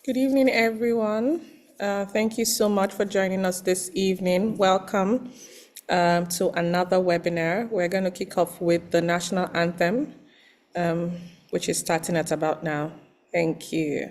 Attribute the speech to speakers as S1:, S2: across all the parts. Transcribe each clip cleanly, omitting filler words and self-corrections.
S1: Good evening, everyone. Thank you so much for joining us this evening. Welcome to another webinar. We're going to kick off with the national anthem, which is starting at about now. Thank you.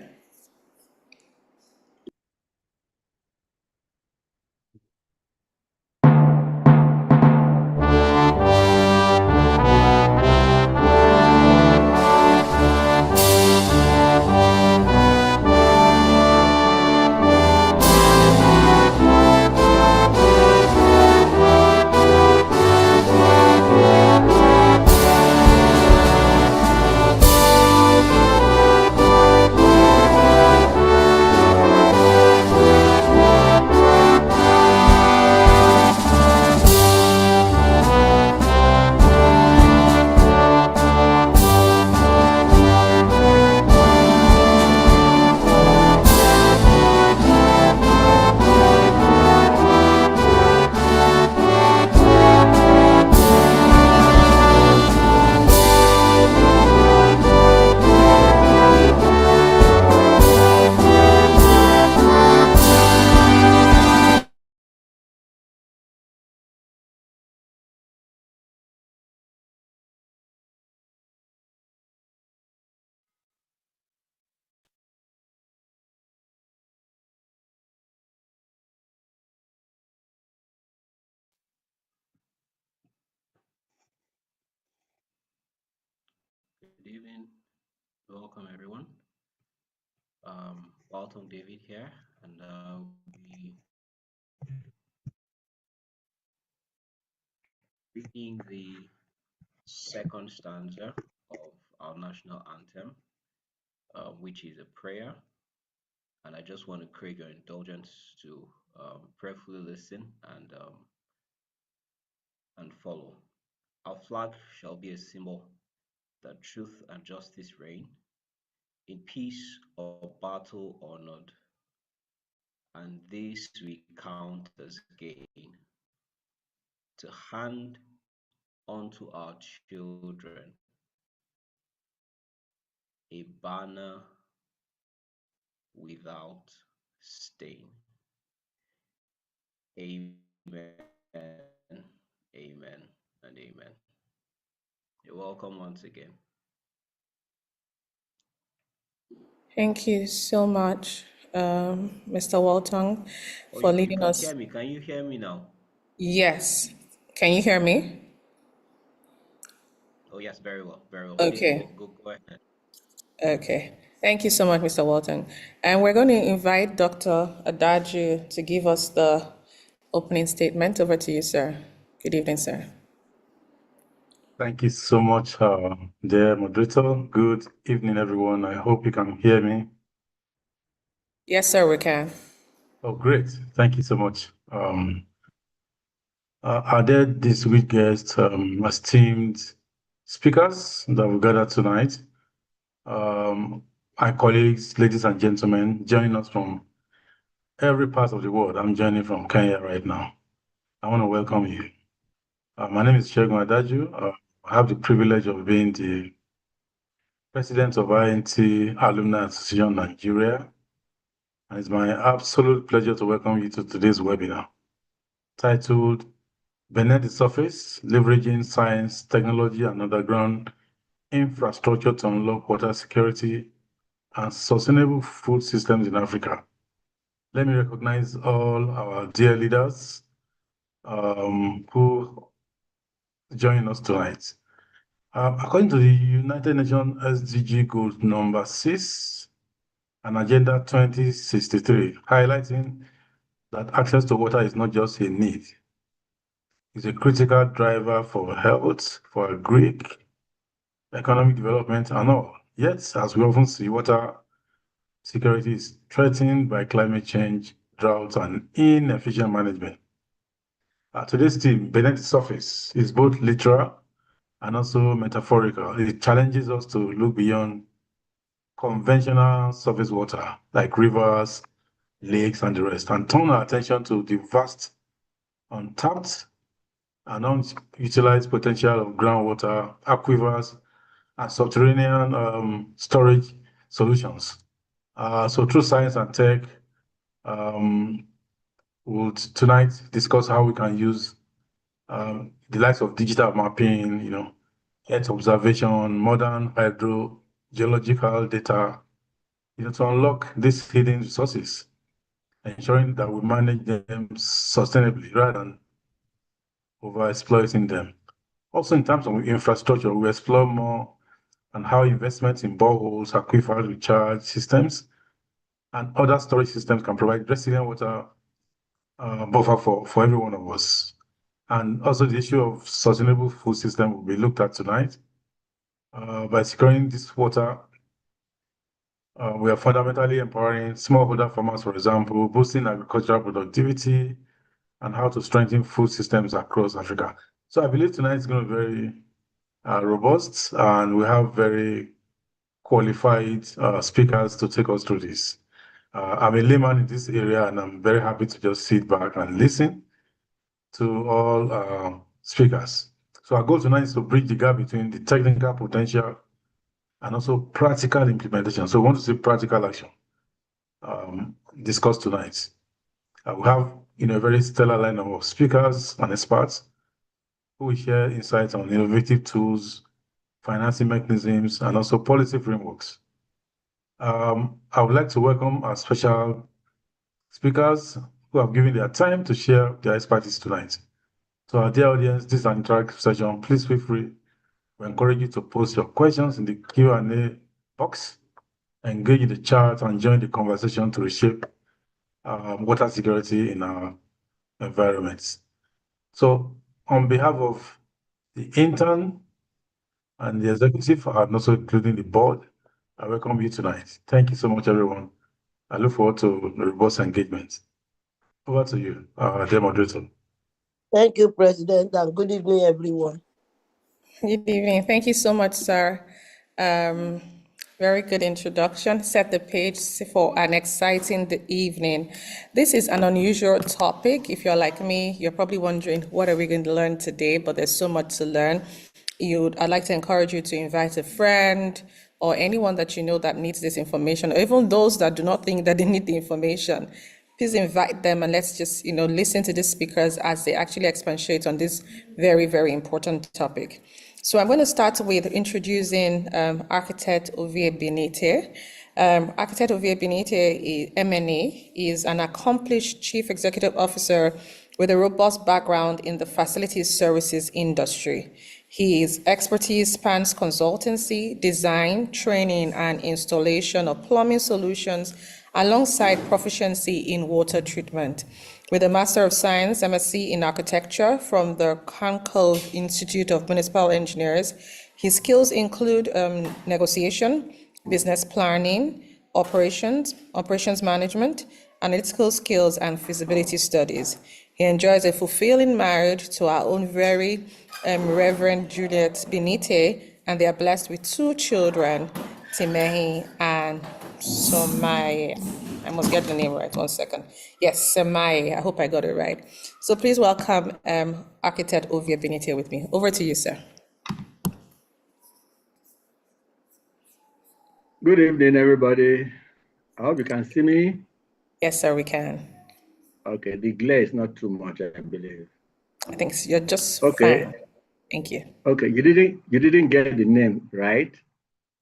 S2: Good evening. Welcome, everyone. Walton David here, and I'll be reading the second stanza of our national anthem, which is a prayer. And I just want to crave your indulgence to prayerfully listen and follow. Our flag shall be a symbol that truth and justice reign, in peace or battle honored, and this we count as gain, to hand unto our children a banner without stain. Amen, amen, and amen. You're welcome once again.
S1: Thank you so much, Mr. Walton,
S2: Oh,
S1: for
S2: you
S1: leading
S2: can
S1: us.
S2: hear me. Can you hear me now?
S1: Yes. Can you hear me?
S2: Oh, yes, very well, very well. Please
S1: Okay.
S2: go ahead.
S1: Okay. Thank you so much, Mr. Walton. And we're going to invite Dr. Adaju to give us the opening statement. Over to you, sir. Good evening, sir.
S3: Thank you so much, dear moderator. Good evening, everyone. I hope you can hear me.
S1: Yes, sir, we can.
S3: Oh, great. Thank you so much. Are there distinguished guests, esteemed speakers that will gather tonight? My colleagues, ladies and gentlemen, joining us from every part of the world. I'm joining from Kenya right now. I want to welcome you. My name is Shegun Adaju. I have the privilege of being the president of INT Alumni Association Nigeria. And it's my absolute pleasure to welcome you to today's webinar titled Beneath the Surface, Leveraging Science, Technology, and Underground Infrastructure to Unlock Water Security and Sustainable Food Systems in Africa. Let me recognize all our dear leaders who join us tonight. According to the United Nations SDG Goal number 6 and Agenda 2063, highlighting that access to water is not just a need, it's a critical driver for health, for Greek economic development, and all. Yet, as we often see, water security is threatened by climate change, drought, and inefficient management. Today's theme, Beneath the Surface, is both literal and also metaphorical. It challenges us to look beyond conventional surface water like rivers, lakes, and the rest, and turn our attention to the vast, untapped, and unutilized potential of groundwater, aquifers, and subterranean storage solutions. So through science and tech, we'll tonight discuss how we can use the likes of digital mapping, Earth observation, modern hydrogeological data, to unlock these hidden resources, ensuring that we manage them sustainably rather than over-exploiting them. Also, in terms of infrastructure, we explore more on how investments in boreholes, aquifer recharge systems, and other storage systems can provide resilient water buffer for every one of us. And also the issue of sustainable food system will be looked at tonight. By securing this water, we are fundamentally empowering smallholder farmers, for example, boosting agricultural productivity, and how to strengthen food systems across Africa. So I believe tonight is going to be very robust, and we have very qualified speakers to take us through this. I'm a layman in this area, and I'm very happy to just sit back and listen to all speakers. So our goal tonight is to bridge the gap between the technical potential and also practical implementation. So we want to see practical action discussed tonight. We have a very stellar lineup of speakers and experts who will share insights on innovative tools, financing mechanisms, and also policy frameworks. I would like to welcome our special speakers who have given their time to share their expertise tonight. To our dear audience, this is an interactive session. Please feel free. We encourage you to post your questions in the Q&A box, engage in the chat, and join the conversation to reshape water security in our environments. So on behalf of the intern and the executive, and also including the board, I welcome you tonight. Thank you so much, everyone. I look forward to robust engagement. Over to you, dear moderator.
S4: Thank you, President, and good evening, everyone.
S1: Good evening. Thank you so much, sir. Very good introduction. Set the page for an exciting evening. This is an unusual topic. If you're like me, you're probably wondering, what are we going to learn today? But there's so much to learn. I'd like to encourage you to invite a friend or anyone that you know that needs this information, or even those that do not think that they need the information. Please invite them and let's just, listen to the speakers as they actually expatiate on this very, very important topic. So I'm going to start with introducing Architect Ovie Benite. Architect Ovie Benite, MNA, is an accomplished Chief Executive Officer with a robust background in the facilities services industry. His expertise spans consultancy, design, training, and installation of plumbing solutions alongside proficiency in water treatment. With a Master of Science, MSc in Architecture from the Cancove Institute of Municipal Engineers, his skills include negotiation, business planning, operations management, analytical skills, and feasibility studies. He enjoys a fulfilling marriage to our own very Reverend Juliet Benite, and they are blessed with 2 children, Timehi and Somai. I must get the name right, 1 second. Yes, Somai, I hope I got it right. So please welcome Architect Ovie Benite with me. Over to you, sir.
S5: Good evening, everybody. I hope you can see me.
S1: Yes, sir, we can.
S5: Okay, the glare is not too much, I believe.
S1: I think you're just
S5: okay.
S1: Fine. Thank you.
S5: Okay, you didn't get the name right.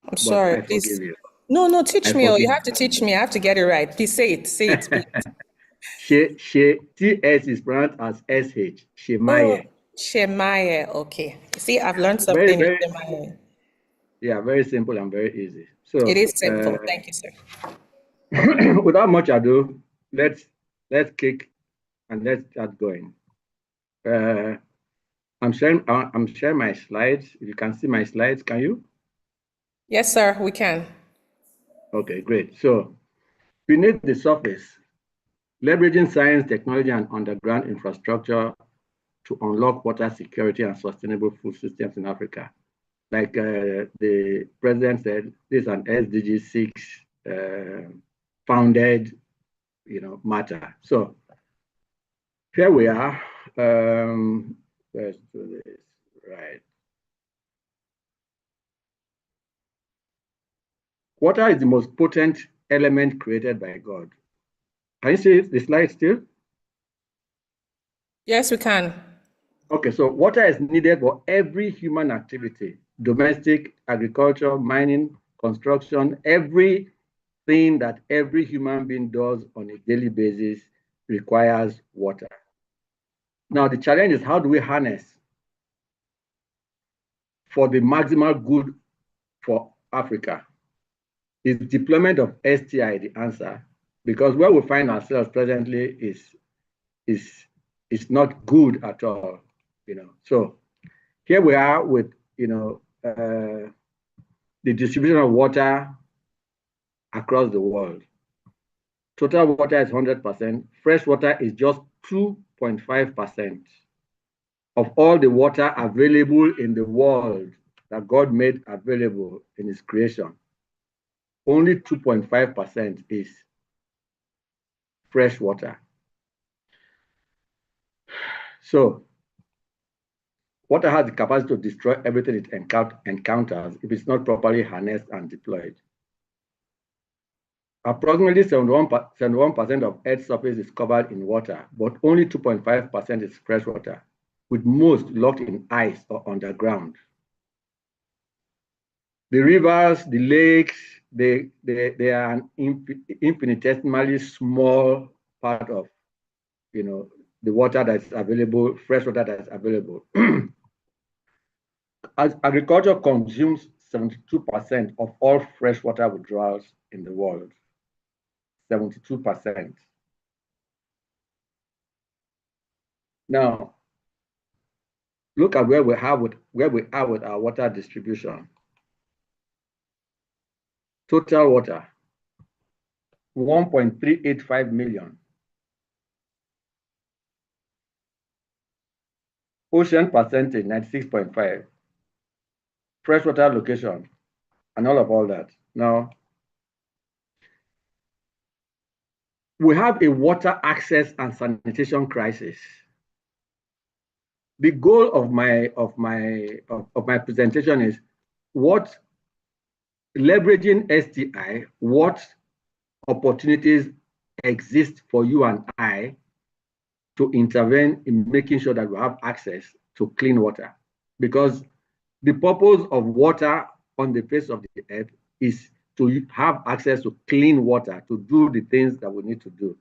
S1: I'm sorry,
S5: I
S1: please.
S5: forgive you.
S1: No, teach me. You have to teach me. I have to get it right. Please say it, please.
S5: TS is pronounced as SH.
S1: Oh,
S5: Shemaye.
S1: Shemaye. Okay. See, I've learned
S5: Very,
S1: something.
S5: very,
S1: Shemaye.
S5: very simple and very easy. So
S1: It is simple. Thank you, sir.
S5: without much ado, let's kick and let's start going. I'm sharing my slides. If you can see my slides, can you?
S1: Yes, sir, we can.
S5: Okay, great. So beneath the surface, leveraging science, technology, and underground infrastructure to unlock water security and sustainable food systems in Africa. Like the president said, this is an SDG 6 founded, matter. So here we are. Let's do this, right. Water is the most potent element created by God. Can you see the slide still?
S1: Yes, we can.
S5: Okay, so water is needed for every human activity, domestic, agriculture, mining, construction, everything that every human being does on a daily basis requires water. Now, the challenge is, how do we harness for the maximal good for Africa? Is deployment of STI the answer? Because where we find ourselves presently is not good at all, So here we are with, the distribution of water across the world. Total water is 100%. Fresh water is just 2.5% of all the water available in the world that God made available in His creation. Only 2.5% is fresh water. So water has the capacity to destroy everything it encounters if it's not properly harnessed and deployed. Approximately 71% of Earth's surface is covered in water, but only 2.5% is fresh water, with most locked in ice or underground. The rivers, the lakes, they are an infinitesimally small part of, the water that's available, fresh water that's available. As agriculture consumes 72% of all freshwater withdrawals in the world. 72%. Now, look at where we are with our water distribution. Total water, 1.385 million. Ocean percentage, 96.5. Freshwater location, and all that. Now, we have a water access and sanitation crisis. The goal of my presentation is leveraging STI, what opportunities exist for you and I to intervene in making sure that we have access to clean water. Because the purpose of water on the face of the earth is to have access to clean water, to do the things that we need to do.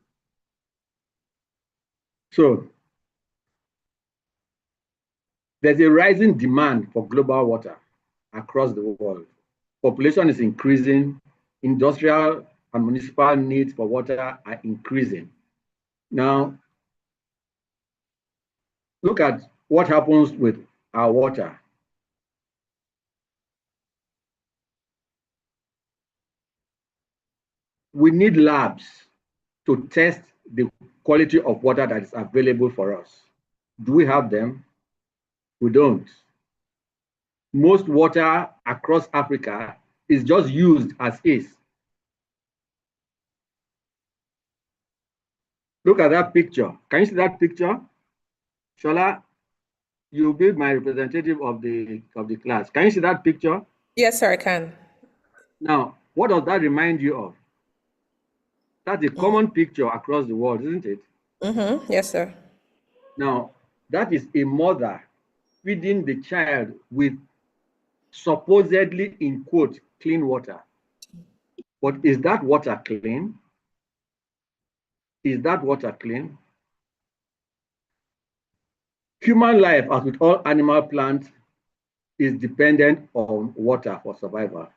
S5: So there's a rising demand for global water across the world. Population is increasing, industrial and municipal needs for water are increasing. Now, look at what happens with our water. We need labs to test the quality of water that is available for us. Do we have them? We don't. Most water across Africa is just used as is. Look at that picture. Can you see that picture? Shola, you'll be my representative of the class. Can you see that picture?
S1: Yes, sir, I can.
S5: Now, what does that remind you of? That's a common picture across the world, isn't it?
S1: Mm-hmm. Yes, sir.
S5: Now, that is a mother feeding the child with supposedly, in quote, clean water. But is that water clean? Is that water clean? Human life, as with all animal plants, is dependent on water for survival.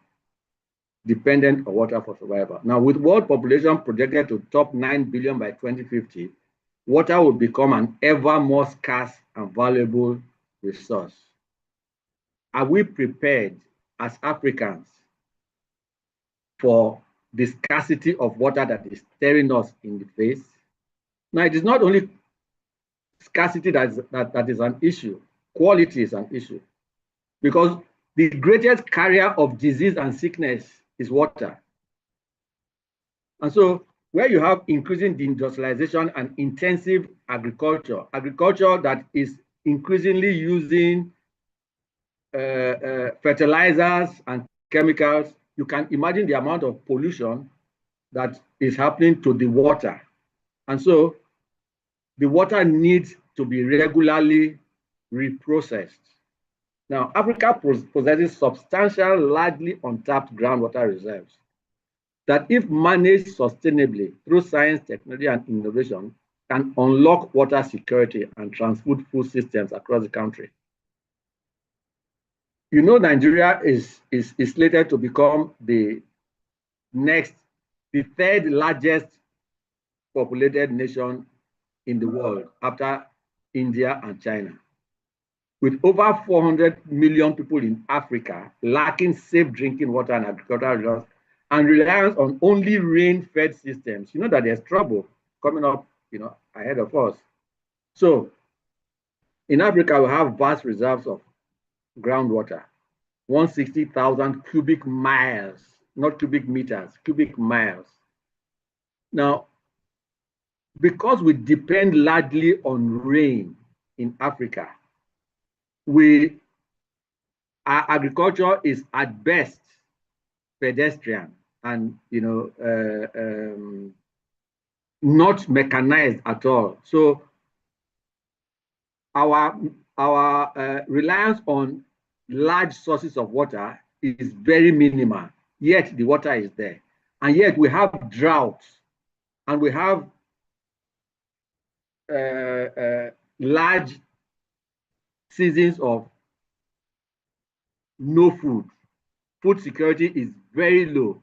S5: Dependent on water for survival. Now, with world population projected to top 9 billion by 2050, water will become an ever more scarce and valuable resource. Are we prepared as Africans for the scarcity of water that is staring us in the face? Now, it is not only scarcity that is an issue, quality is an issue. Because the greatest carrier of disease and sickness is water. And so where you have increasing industrialization and intensive agriculture that is increasingly using fertilizers and chemicals, you can imagine the amount of pollution that is happening to the water. And so the water needs to be regularly reprocessed. Now, Africa possesses substantial, largely untapped groundwater reserves that, if managed sustainably through science, technology, and innovation, can unlock water security and transmit food systems across the country. You know, Nigeria is slated to become the third largest populated nation in the world after India and China. With over 400 million people in Africa lacking safe drinking water and agricultural resources and reliance on only rain-fed systems, you know that there's trouble coming up, ahead of us. So in Africa, we have vast reserves of groundwater, 160,000 cubic miles, not cubic meters, cubic miles. Now, because we depend largely on rain in Africa, our agriculture is at best pedestrian and not mechanized at all. So our reliance on large sources of water is very minimal, yet the water is there. And yet we have droughts and we have large seasons of no food. Food security is very low.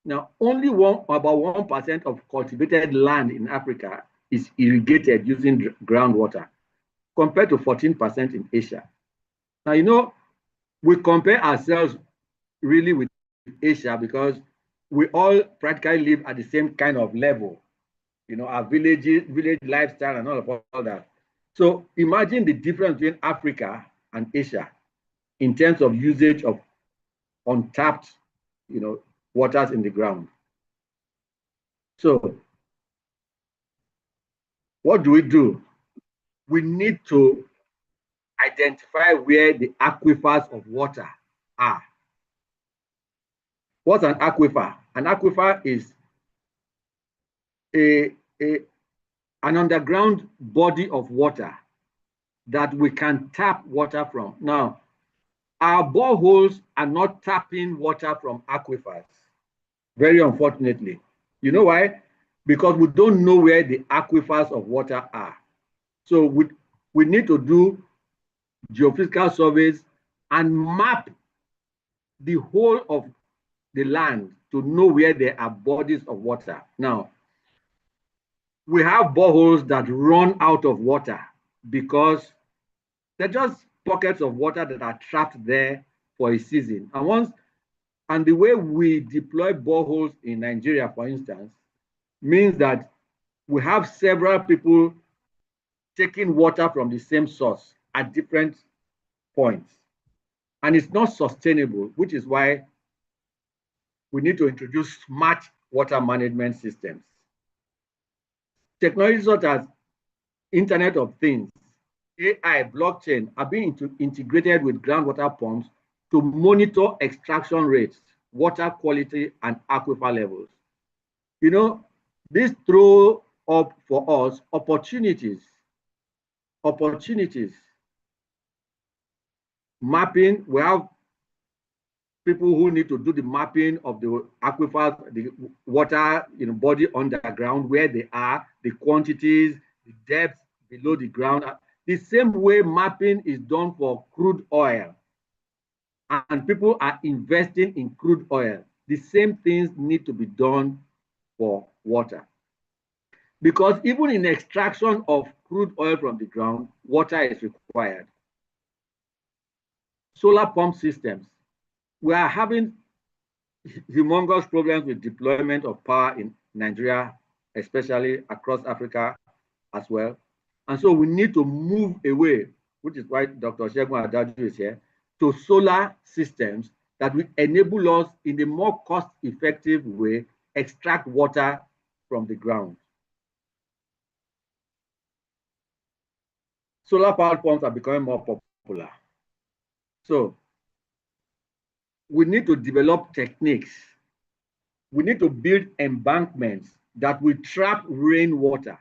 S5: Now, only about 1% of cultivated land in Africa is irrigated using groundwater, compared to 14% in Asia. Now, we compare ourselves really with Asia because we all practically live at the same kind of level, our village lifestyle and all that. So imagine the difference between Africa and Asia in terms of usage of untapped, waters in the ground. So what do? We need to identify where the aquifers of water are. What's an aquifer? An aquifer is an underground body of water that we can tap water from. Now, our boreholes are not tapping water from aquifers, very unfortunately. You know why? Because we don't know where the aquifers of water are. So we need to do geophysical surveys and map the whole of the land to know where there are bodies of water. Now, we have boreholes that run out of water because they're just pockets of water that are trapped there for a season. And the way we deploy boreholes in Nigeria, for instance, means that we have several people taking water from the same source at different points. And it's not sustainable, which is why we need to introduce smart water management systems. Technologies such as Internet of Things, AI, blockchain are being integrated with groundwater pumps to monitor extraction rates, water quality, and aquifer levels. This throws up for us opportunities. Mapping, we have people who need to do the mapping of the aquifers, the water body underground, where they are, the quantities, the depth below the ground. The same way mapping is done for crude oil, and people are investing in crude oil. The same things need to be done for water. Because even in extraction of crude oil from the ground, water is required. Solar pump systems. We are having humongous problems with deployment of power in Nigeria, especially across Africa as well. And so we need to move away, which is why Dr. Segun Adaju is here, to solar systems that will enable us in a more cost-effective way extract water from the ground. Solar power pumps are becoming more popular. So we need to develop techniques we need to build embankments that will trap rainwater.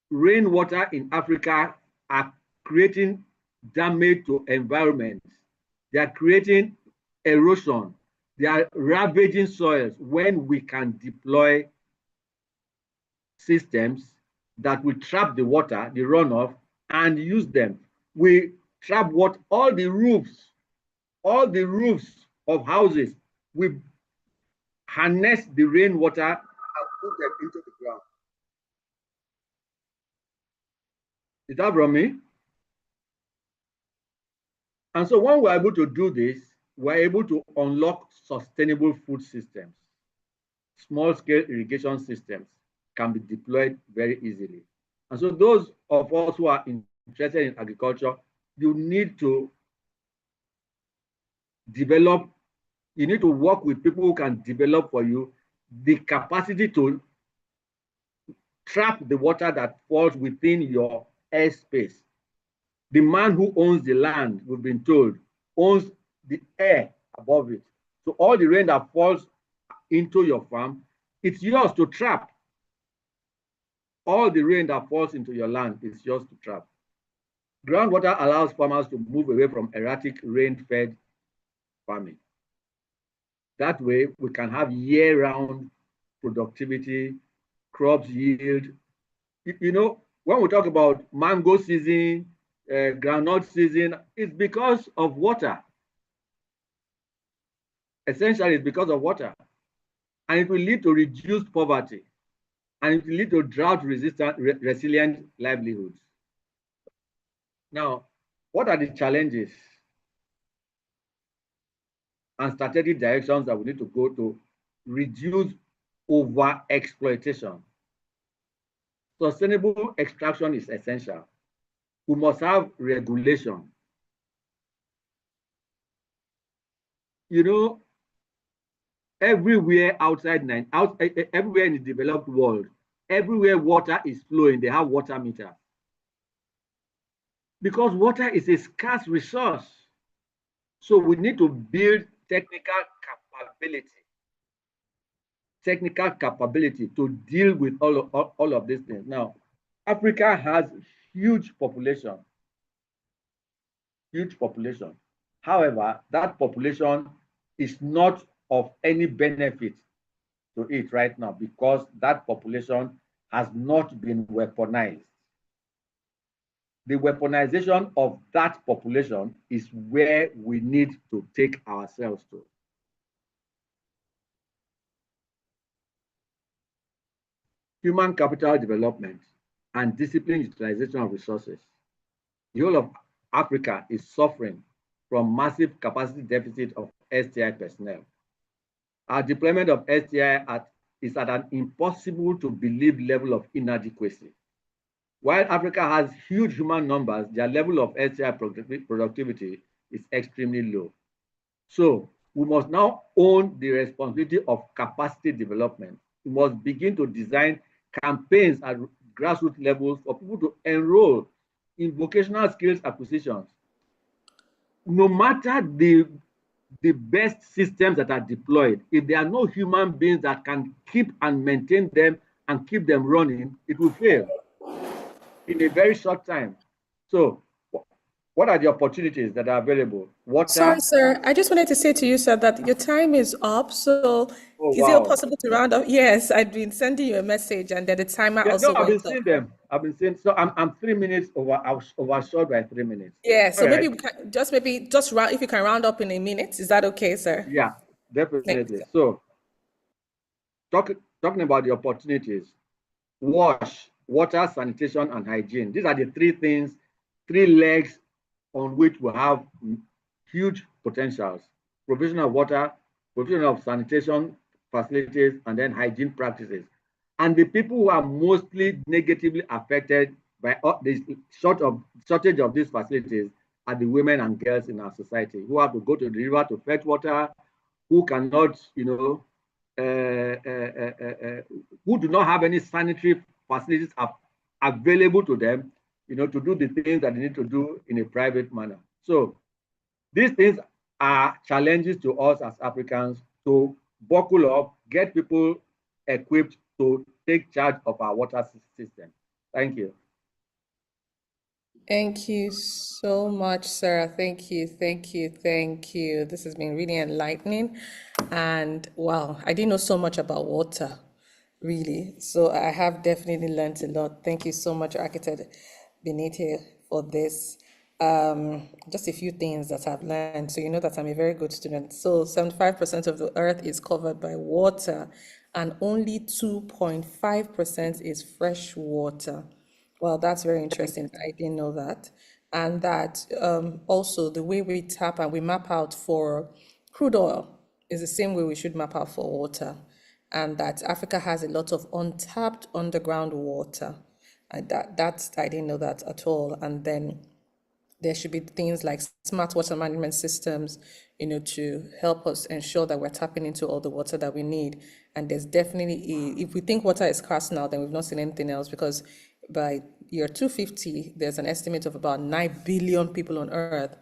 S5: Rainwater in Africa are creating damage to environments. They are creating erosion. They are ravaging soils when we can deploy systems that will trap the water, the runoff, and use them. We trap what all the roofs of houses, we harness the rainwater and put them into the ground. Is that from me? And so when we're able to do this, we're able to unlock sustainable food systems. Small-scale irrigation systems can be deployed very easily. And so those of us who are interested in agriculture, you need to develop, you need to work with people who can develop for you the capacity to trap the water that falls within your airspace. The man who owns the land, we've been told, owns the air above it. So all the rain that falls into your farm, it's yours to trap. All the rain that falls into your land is yours to trap. Groundwater allows farmers to move away from erratic rain-fed farming. That way, we can have year-round productivity, crops yield. You know, when we talk about mango season, groundnut season, it's because of water. Essentially, it's because of water. And it will lead to reduced poverty. And it will lead to drought-resistant, resilient livelihoods. Now, what are the challenges and strategic directions that we need to go to reduce over-exploitation? Sustainable extraction is essential. We must have regulation. You know, everywhere everywhere in the developed world, everywhere water is flowing, they have water meters. Because water is a scarce resource. So we need to build technical capability to deal with all of these things. Now, Africa has huge population. However, that population is not of any benefit to it right now because that population has not been weaponized. The weaponization of that population is where we need to take ourselves to. Human capital development and disciplined utilization of resources. The whole of Africa is suffering from massive capacity deficit of STI personnel. Our deployment of STI is at an impossible to believe level of inadequacy. While Africa has huge human numbers, their level of STI productivity is extremely low. So we must now own the responsibility of capacity development. We must begin to design campaigns at grassroots levels for people to enroll in vocational skills acquisitions. No matter the best systems that are deployed, if there are no human beings that can keep and maintain them and keep them running, it will fail in a very short time. So what are the opportunities that are available? Water.
S1: Sorry, sir. I just wanted to say to you, sir, that your time is up. So is it possible to round up? Yes, I've been sending you a message and then the timer also
S5: I've been
S1: went up.
S5: seeing them. I've been seeing. So I'm 3 minutes overshot by 3 minutes.
S1: Yeah, so
S5: All
S1: maybe
S5: right.
S1: we can just round, if you can round up in a minute. Is that okay, sir?
S5: Yeah, definitely. So talking about the opportunities, water, sanitation, and hygiene. These are the three legs on which we have huge potentials. Provision of water, provision of sanitation facilities, and then hygiene practices. And the people who are mostly negatively affected by the shortage of these facilities are the women and girls in our society who have to go to the river to fetch water, who cannot, who do not have any sanitary facilities available to them, to do the things that they need to do in a private manner. So these things are challenges to us as Africans to buckle up, get people equipped to take charge of our water system. Thank you.
S1: Thank you so much, Sarah. Thank you, thank you, thank you. This has been really enlightening. And wow, I didn't know so much about water, really. So I have definitely learned a lot. Thank you so much, Architect Benite, for this. Just a few things that I've learned. So you know that I'm a very good student. So 75% of the earth is covered by water, and only 2.5% is fresh water. Well, that's very interesting. I didn't know that. And that also the way we tap and we map out for crude oil is the same way we should map out for water. And that Africa has a lot of untapped underground water. And that's I didn't know that at all. And then there should be things like smart water management systems, to help us ensure that we're tapping into all the water that we need. And there's definitely, if we think water is scarce now, then we've not seen anything else, because by year 250, there's an estimate of about 9 billion people on Earth.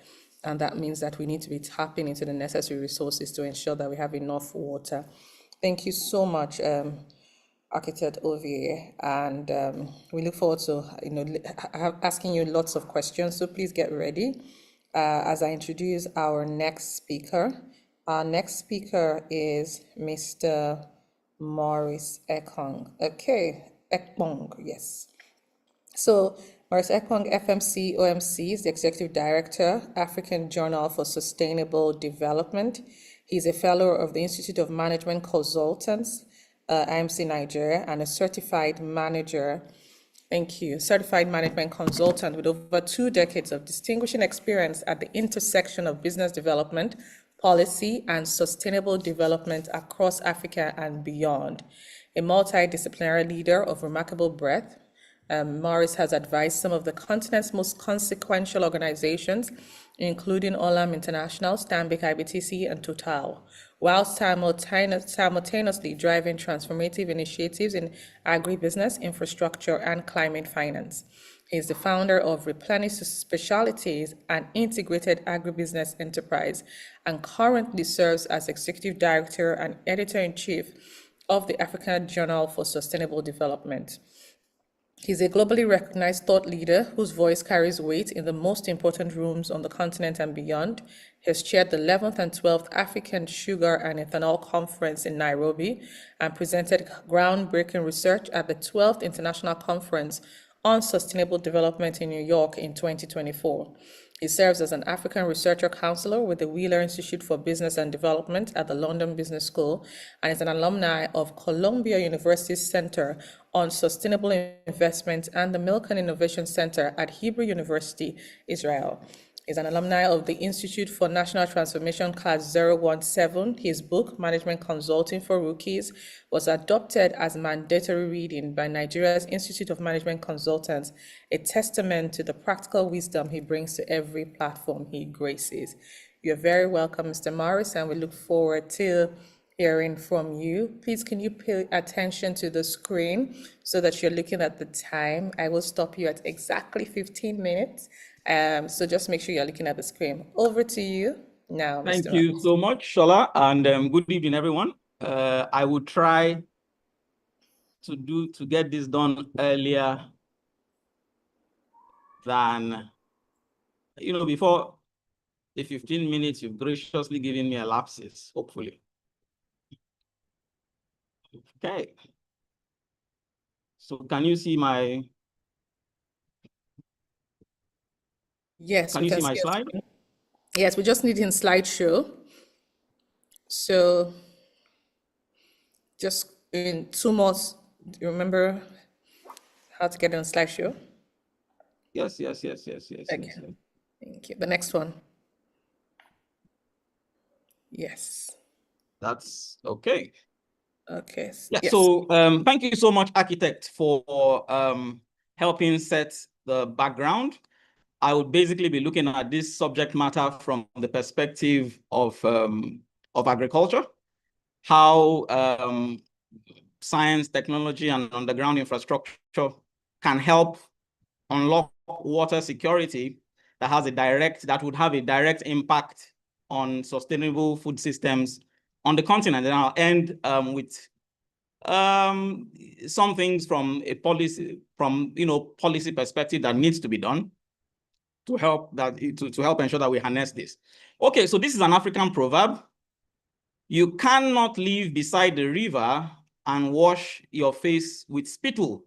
S1: And that means that we need to be tapping into the necessary resources to ensure that we have enough water. Thank you so much, Architect Ovie, and we look forward to asking you lots of questions. So please get ready as I introduce our next speaker. Our next speaker is Mr. Maurice Ekong. Okay, Ekpong, yes. So Maurice Ekong, FMC OMC, is the Executive Director, African Journal for Sustainable Development. He's a fellow of the Institute of Management Consultants, IMC Nigeria, and a certified manager. Thank you. Certified management consultant with over 2 decades of distinguishing experience at the intersection of business development, policy, and sustainable development across Africa and beyond. A multidisciplinary leader of remarkable breadth, Maurice has advised some of the continent's most consequential organizations, including Olam International, Stanbic IBTC, and Total, while simultaneously driving transformative initiatives in agribusiness, infrastructure, and climate finance. He is the founder of Replenish Specialties, an integrated agribusiness enterprise, and currently serves as Executive Director and Editor-in-Chief of the African Journal for Sustainable Development. He's a globally recognized thought leader whose voice carries weight in the most important rooms on the continent and beyond. He has chaired the 11th and 12th African Sugar and Ethanol Conference in Nairobi and presented groundbreaking research at the 12th International Conference on Sustainable Development in New York in 2024. He serves as an African Researcher Counselor with the Wheeler Institute for Business and Development at the London Business School, and is an alumni of Columbia University's Center on Sustainable Investment and the Milken Innovation Center at Hebrew University, Israel. He's an alumni of the Institute for National Transformation Class 017. His book, Management Consulting for Rookies, was adopted as mandatory reading by Nigeria's Institute of Management Consultants, a testament to the practical wisdom he brings to every platform he graces. You're very welcome, Mr. Morris, and we look forward to hearing from you. Please, can you pay attention to the screen so that you're looking at the time? I will stop you at exactly 15 minutes. So just make sure you're looking at the screen. Over to you now, Mr.
S6: Thank you so much, Shola, and good evening, everyone. I will try to get this done earlier than, before the 15 minutes you've graciously given me elapses, hopefully. Okay. So can you see my...
S1: Yes,
S6: can you see my slide?
S1: Yes, we just need in slideshow. So just in 2 months, do you remember how to get on slideshow?
S6: Yes.
S1: Okay. Yes. Thank you. The next one. Yes.
S6: That's okay.
S1: Okay.
S6: Yeah,
S1: yes.
S6: so thank you so much, Architect, for helping set the background. I would basically be looking at this subject matter from the perspective of agriculture, how science, technology, and underground infrastructure can help unlock water security that would have a direct impact on sustainable food systems on the continent. And I'll end with some things from a policy, policy perspective that needs to be done to help ensure that we harness this. Okay, so this is an African proverb. You cannot live beside the river and wash your face with spittle.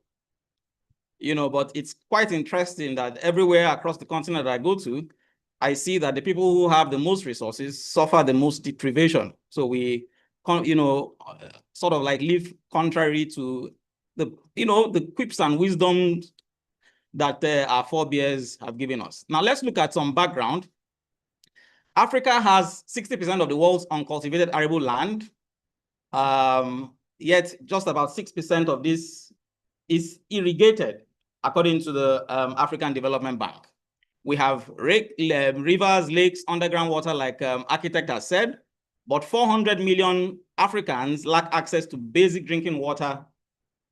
S6: But it's quite interesting that everywhere across the continent that I go to, I see that the people who have the most resources suffer the most deprivation. So we, sort of like live contrary to the quips and wisdoms that our forebears have given us. Now let's look at some background. Africa has 60% of the world's uncultivated arable land, yet just about 6% of this is irrigated, according to the African Development Bank. We have rivers, lakes, underground water, like Architect has said, but 400 million Africans lack access to basic drinking water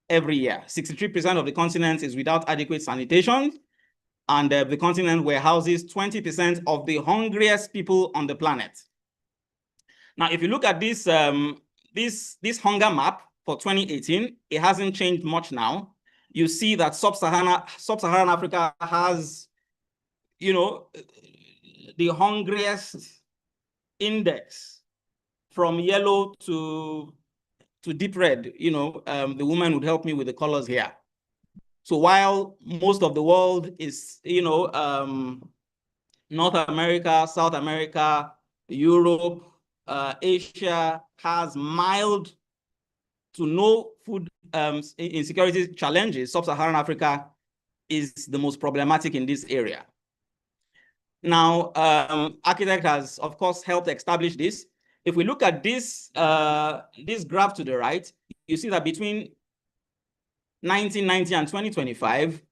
S6: every year. 63% of the continent is without adequate sanitation, and the continent warehouses 20% of the hungriest people on the planet. Now, if you look at this, this hunger map for 2018, it hasn't changed much now. You see that sub-Saharan Africa has, the hungriest index from yellow to deep red. The woman would help me with the colors here. So while most of the world is, North America, South America, Europe, Asia has mild to no food insecurity challenges, sub-Saharan Africa is the most problematic in this area. Now, Architect has, of course, helped establish this. If we look at this, this graph to the right, you see that between 1990 and 2025,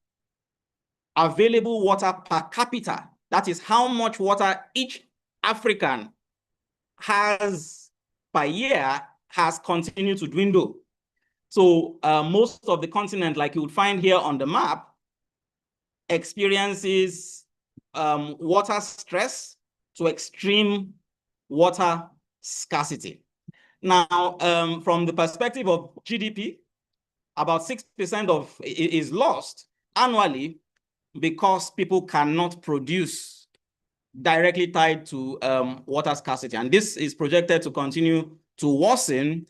S6: available water per capita, that is how much water each African has per year, has continued to dwindle. So most of the continent, like you would find here on the map, experiences water stress to extreme water scarcity. Now, from the perspective of GDP, about 6% of it is lost annually because people cannot produce, directly tied to water scarcity. And this is projected to continue to worsen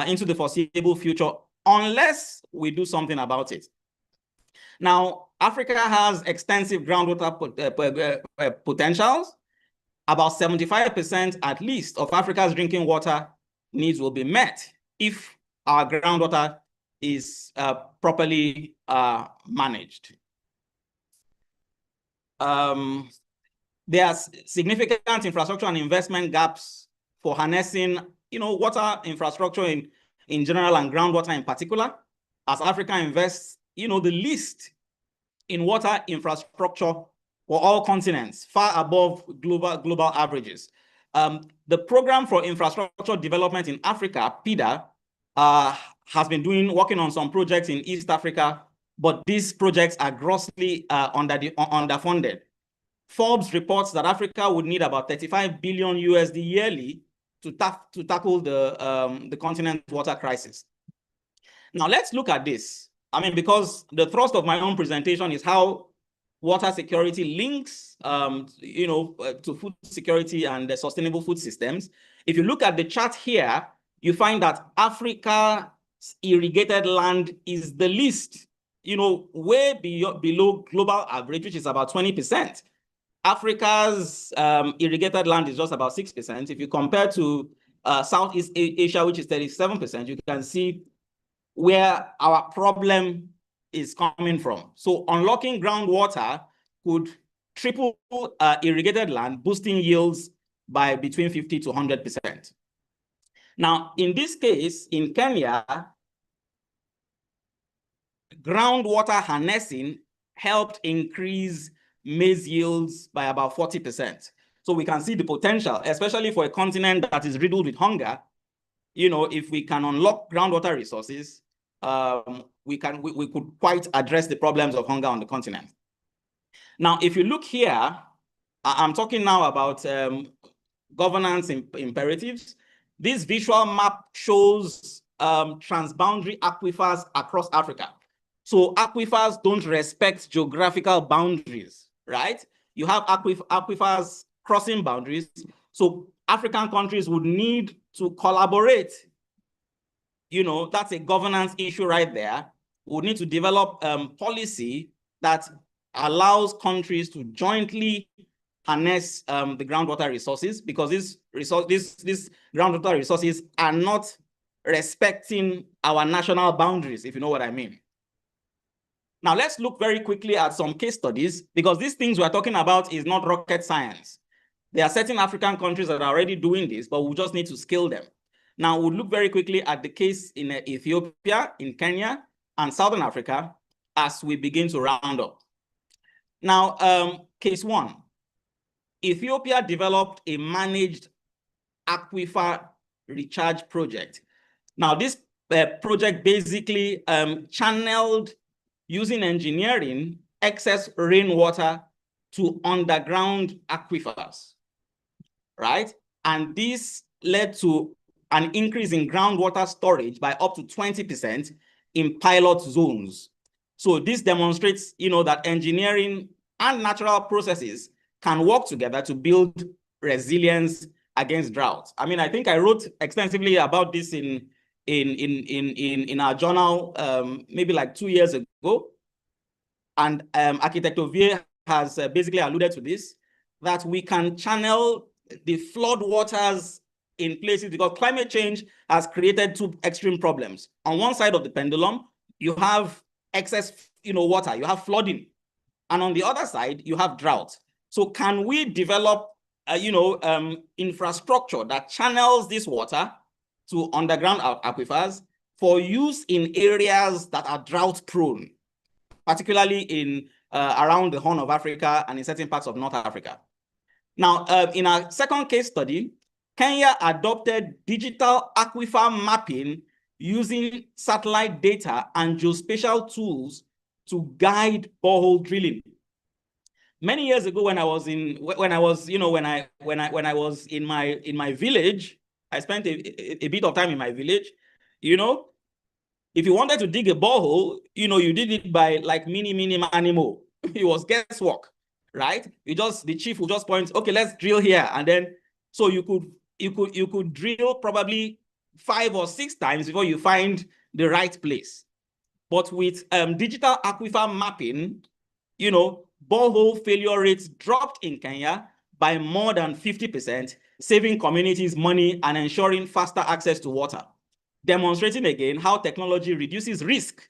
S6: into the foreseeable future unless we do something about it. Now, Africa has extensive groundwater potentials. About 75% at least of Africa's drinking water needs will be met if our groundwater is properly managed. There are significant infrastructure and investment gaps for harnessing, water infrastructure in general and groundwater in particular, as Africa invests, the least in water infrastructure for all continents, far above global averages. The Program for Infrastructure Development in Africa, PIDA, has been working on some projects in East Africa, but these projects are grossly underfunded. Forbes reports that Africa would need about 35 billion USD yearly to tackle the continent's water crisis. Now let's look at this. Because the thrust of my own presentation is how water security links, to food security and the sustainable food systems. If you look at the chart here, you find that Africa's irrigated land is the least, way below global average, which is about 20%. Africa's irrigated land is just about 6%. If you compare to Southeast Asia, which is 37%, you can see where our problem is coming from. So unlocking groundwater could triple irrigated land, boosting yields by between 50 to 100%. Now, in this case, in Kenya, groundwater harnessing helped increase maize yields by about 40%. So we can see the potential, especially for a continent that is riddled with hunger. If we can unlock groundwater resources, we could quite address the problems of hunger on the continent. Now, if you look here, I'm talking now about governance imperatives. This visual map shows transboundary aquifers across Africa. So aquifers don't respect geographical boundaries, right? You have aquifers crossing boundaries. So African countries would need to collaborate. You know, that's a governance issue right there. We need to develop policy that allows countries to jointly harness the groundwater resources, because these groundwater resources are not respecting our national boundaries, if you know what I mean. Now let's look very quickly at some case studies, because these things we're talking about is not rocket science. There are certain African countries that are already doing this, but we just need to scale them. Now we'll look very quickly at the case in Ethiopia, in Kenya, and Southern Africa as we begin to round up. Now, case one. Ethiopia developed a managed aquifer recharge project. Now, this project basically channeled, using engineering, excess rainwater to underground aquifers, right? And this led to an increase in groundwater storage by up to 20% in pilot zones. So this demonstrates, you know, that engineering and natural processes can work together to build resilience against drought. I mean, I think I wrote extensively about this in our journal maybe like 2 years ago. And Architect Ovie has basically alluded to this, that we can channel the flood waters in places, because climate change has created two extreme problems. On one side of the pendulum, you have excess, you know, water, you have flooding. And on the other side, you have drought. So can we develop, infrastructure that channels this water to underground aquifers for use in areas that are drought prone, particularly in around the Horn of Africa and in certain parts of North Africa? Now, in our second case study, Kenya adopted digital aquifer mapping using satellite data and geospatial tools to guide borehole drilling. Many years ago, when I was in my village, I spent a bit of time in my village. You know, if you wanted to dig a borehole, you know, you did it by like mini animal. It was guesswork, right? The chief would just point, okay, let's drill here, and then so you could drill probably 5 or 6 times before you find the right place. But with digital aquifer mapping, you know, borehole failure rates dropped in Kenya by more than 50%, saving communities money and ensuring faster access to water, demonstrating again how technology reduces risk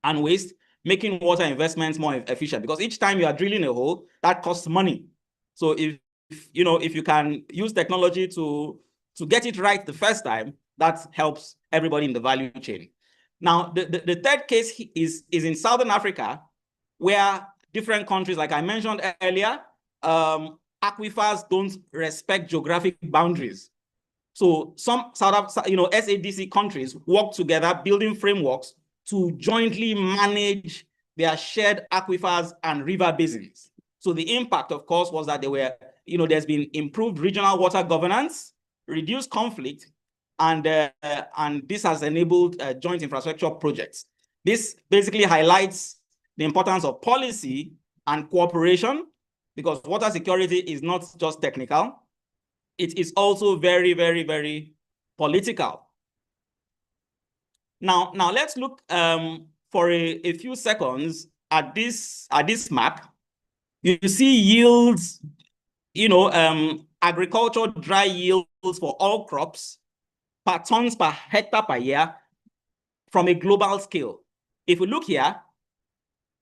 S6: and waste, making water investments more efficient. Because each time you are drilling a hole, that costs money. So if you can use technology to get it right the first time, that helps everybody in the value chain. Now, the third case is in Southern Africa, where different countries, like I mentioned earlier, aquifers don't respect geographic boundaries. So some SADC countries work together, building frameworks to jointly manage their shared aquifers and river basins. So the impact, of course, was that there's been improved regional water governance, reduced conflict, and this has enabled joint infrastructure projects. This basically highlights the importance of policy and cooperation, because water security is not just technical, it is also very, very, very political. Now let's look for a few seconds at this map. You see yields, agriculture dry yields for all crops per tons per hectare per year from a global scale. If we look here,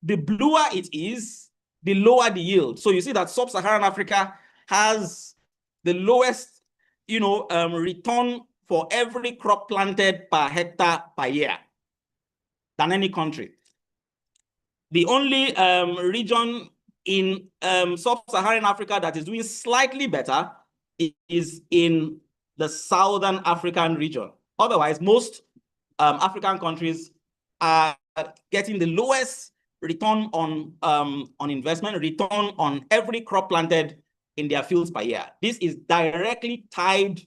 S6: the bluer it is, the lower the yield. So you see that sub-Saharan Africa has the lowest, return for every crop planted per hectare per year than any country. The only region in sub-Saharan Africa that is doing slightly better is in the Southern African region. Otherwise, most African countries are getting the lowest return on investment, return on every crop planted in their fields per year. This is directly tied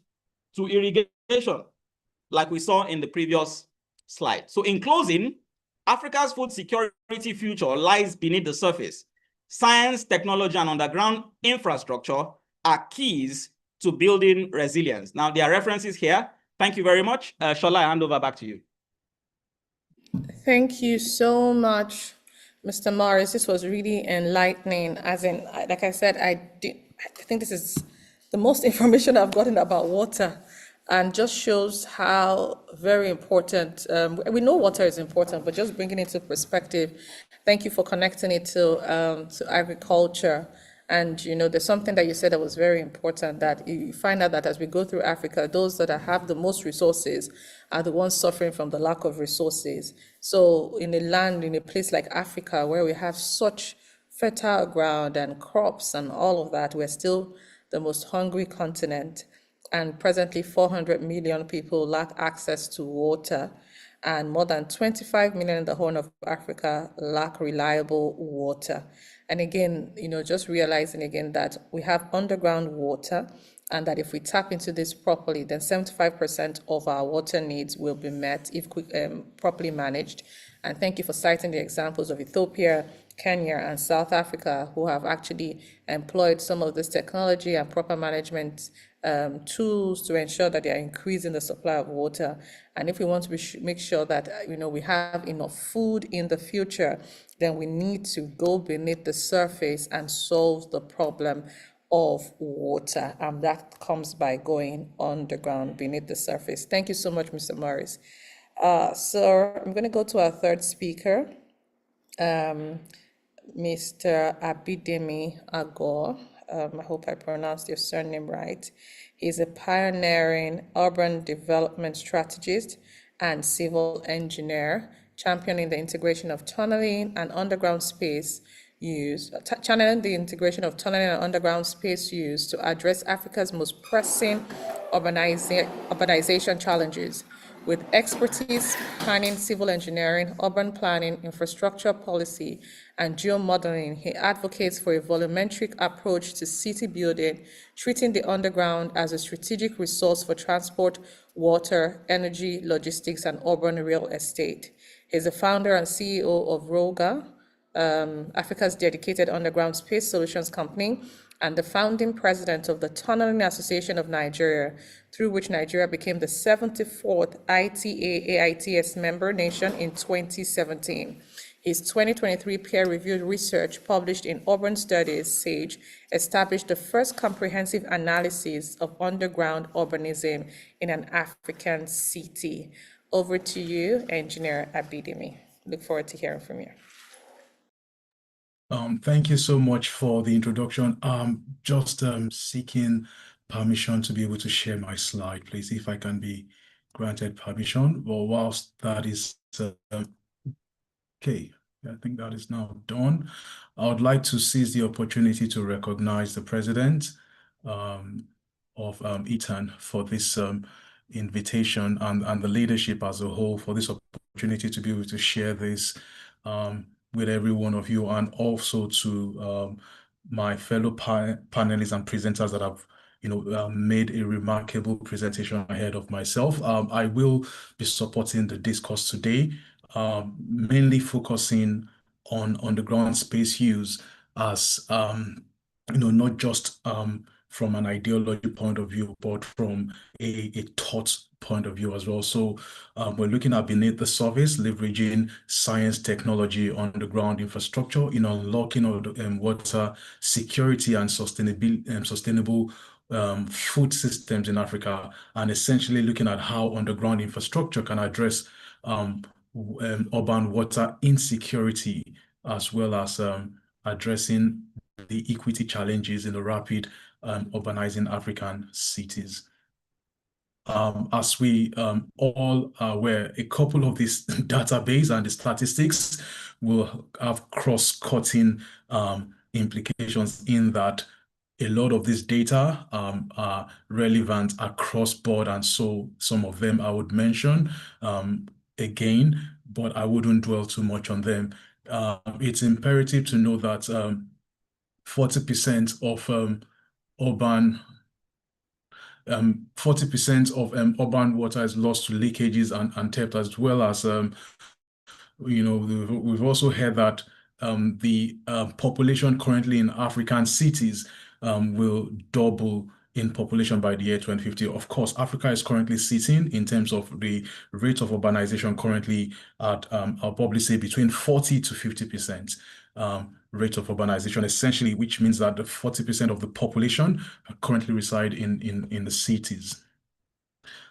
S6: to irrigation, like we saw in the previous slide. So in closing, Africa's food security future lies beneath the surface. Science, technology, and underground infrastructure are keys to building resilience. Now, there are references here. Thank you very much. Shola, I hand over back to you.
S1: Thank you so much, Mr. Morris. This was really enlightening. As in, like I said, I think this is the most information I've gotten about water, and just shows how very important. We know water is important, but just bringing it to perspective. Thank you for connecting it to agriculture. And there's something that you said that was very important, that you find out that as we go through Africa, those that have the most resources are the ones suffering from the lack of resources. So in a place like Africa, where we have such fertile ground and crops and all of that, we're still the most hungry continent. And presently 400 million people lack access to water, and more than 25 million in the Horn of Africa lack reliable water. And again, just realizing again that we have underground water, and that if we tap into this properly, then 75% of our water needs will be met if properly managed. And thank you for citing the examples of Ethiopia, Kenya, and South Africa, who have actually employed some of this technology and proper management tools to ensure that they are increasing the supply of water. And if we want to make sure that we have enough food in the future, then we need to go beneath the surface and solve the problem of water, and that comes by going underground beneath the surface. Thank you so much, Mr. Morris. So I'm going to go to our third speaker, Mr. Abidemi Agor. I hope I pronounced your surname right. He's a pioneering urban development strategist and civil engineer, championing the integration of tunneling and underground space use, channeling the integration of tunneling and underground space use to address Africa's most pressing urbanization challenges. With expertise spanning civil engineering, urban planning, infrastructure policy, and geomodeling, he advocates for a volumetric approach to city building, treating the underground as a strategic resource for transport, water, energy, logistics, and urban real estate. He's the founder and CEO of ROGA, Africa's dedicated underground space solutions company, and the founding president of the Tunneling Association of Nigeria, through which Nigeria became the 74th ITA-AITS member nation in 2017. His 2023 peer-reviewed research, published in Urban Studies, SAGE, established the first comprehensive analysis of underground urbanism in an African city. Over to you, Engineer Abidemi. Look forward to hearing from you.
S3: Thank you so much for the introduction. Just seeking permission to be able to share my slide, please, if I can be granted permission. Well, whilst that is okay, I think that is now done. I would like to seize the opportunity to recognize the president of Intaan for this invitation, and the leadership as a whole for this opportunity to be able to share this with every one of you, and also to my fellow panelists and presenters that have made a remarkable presentation ahead of myself. I will be supporting the discourse today, mainly focusing on underground space use as not just from an ideology point of view, but from a thought point of view as well. So we're looking at beneath the surface, leveraging science, technology, underground infrastructure in unlocking water security and sustainable food systems in Africa, and essentially looking at how underground infrastructure can address urban water insecurity, as well as addressing the equity challenges in the rapid urbanizing African cities. As we all are aware, a couple of these database and the statistics will have cross-cutting implications, in that a lot of this data are relevant across board, and so some of them I would mention again, but I wouldn't dwell too much on them. It's imperative to know that 40% of urban 40% of urban water is lost to leakages and theft, as well as we've also heard that the population currently in African cities will double in population by the year 2050. Of course, Africa is currently sitting in terms of the rate of urbanization currently at, I'll probably say between 40 to 50% rate of urbanization, essentially, which means that the 40% of the population currently reside in the cities.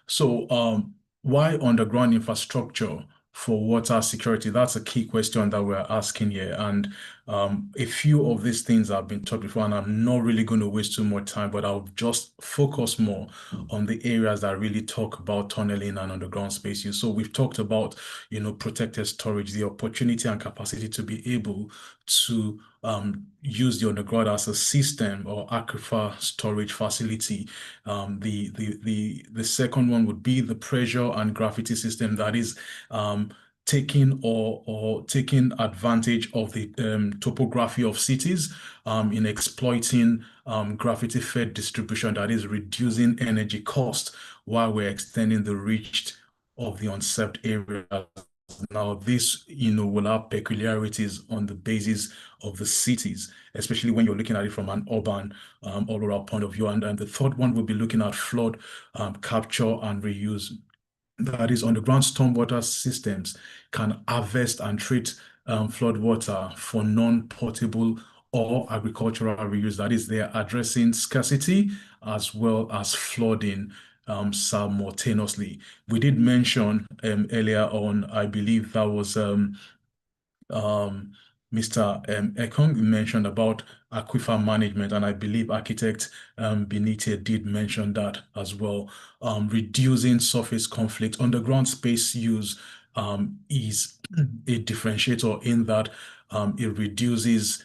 S3: So why underground infrastructure for water security? That's a key question that we're asking here. And a few of these things have been taught before, and I'm not really going to waste too much time, but I'll just focus more on the areas that really talk about tunneling and underground space use. So we've talked about, protected storage, the opportunity and capacity to be able to use the underground as a system or aquifer storage facility. The second one would be the pressure and gravity system, that is taking advantage of the topography of cities in exploiting gravity-fed distribution, that is reducing energy cost while we're extending the reach of the unserved areas. Now, this, will have peculiarities on the basis of the cities, especially when you're looking at it from an urban all around point of view. And the third one will be looking at flood capture and reuse. That is, underground stormwater systems can harvest and treat flood water for non-potable or agricultural reuse. That is, they are addressing scarcity as well as flooding simultaneously. We did mention earlier on, I believe that was Mr. Ekong mentioned about aquifer management, and I believe architect Benite did mention that as well. Reducing surface conflict. Underground space use is a differentiator in that it reduces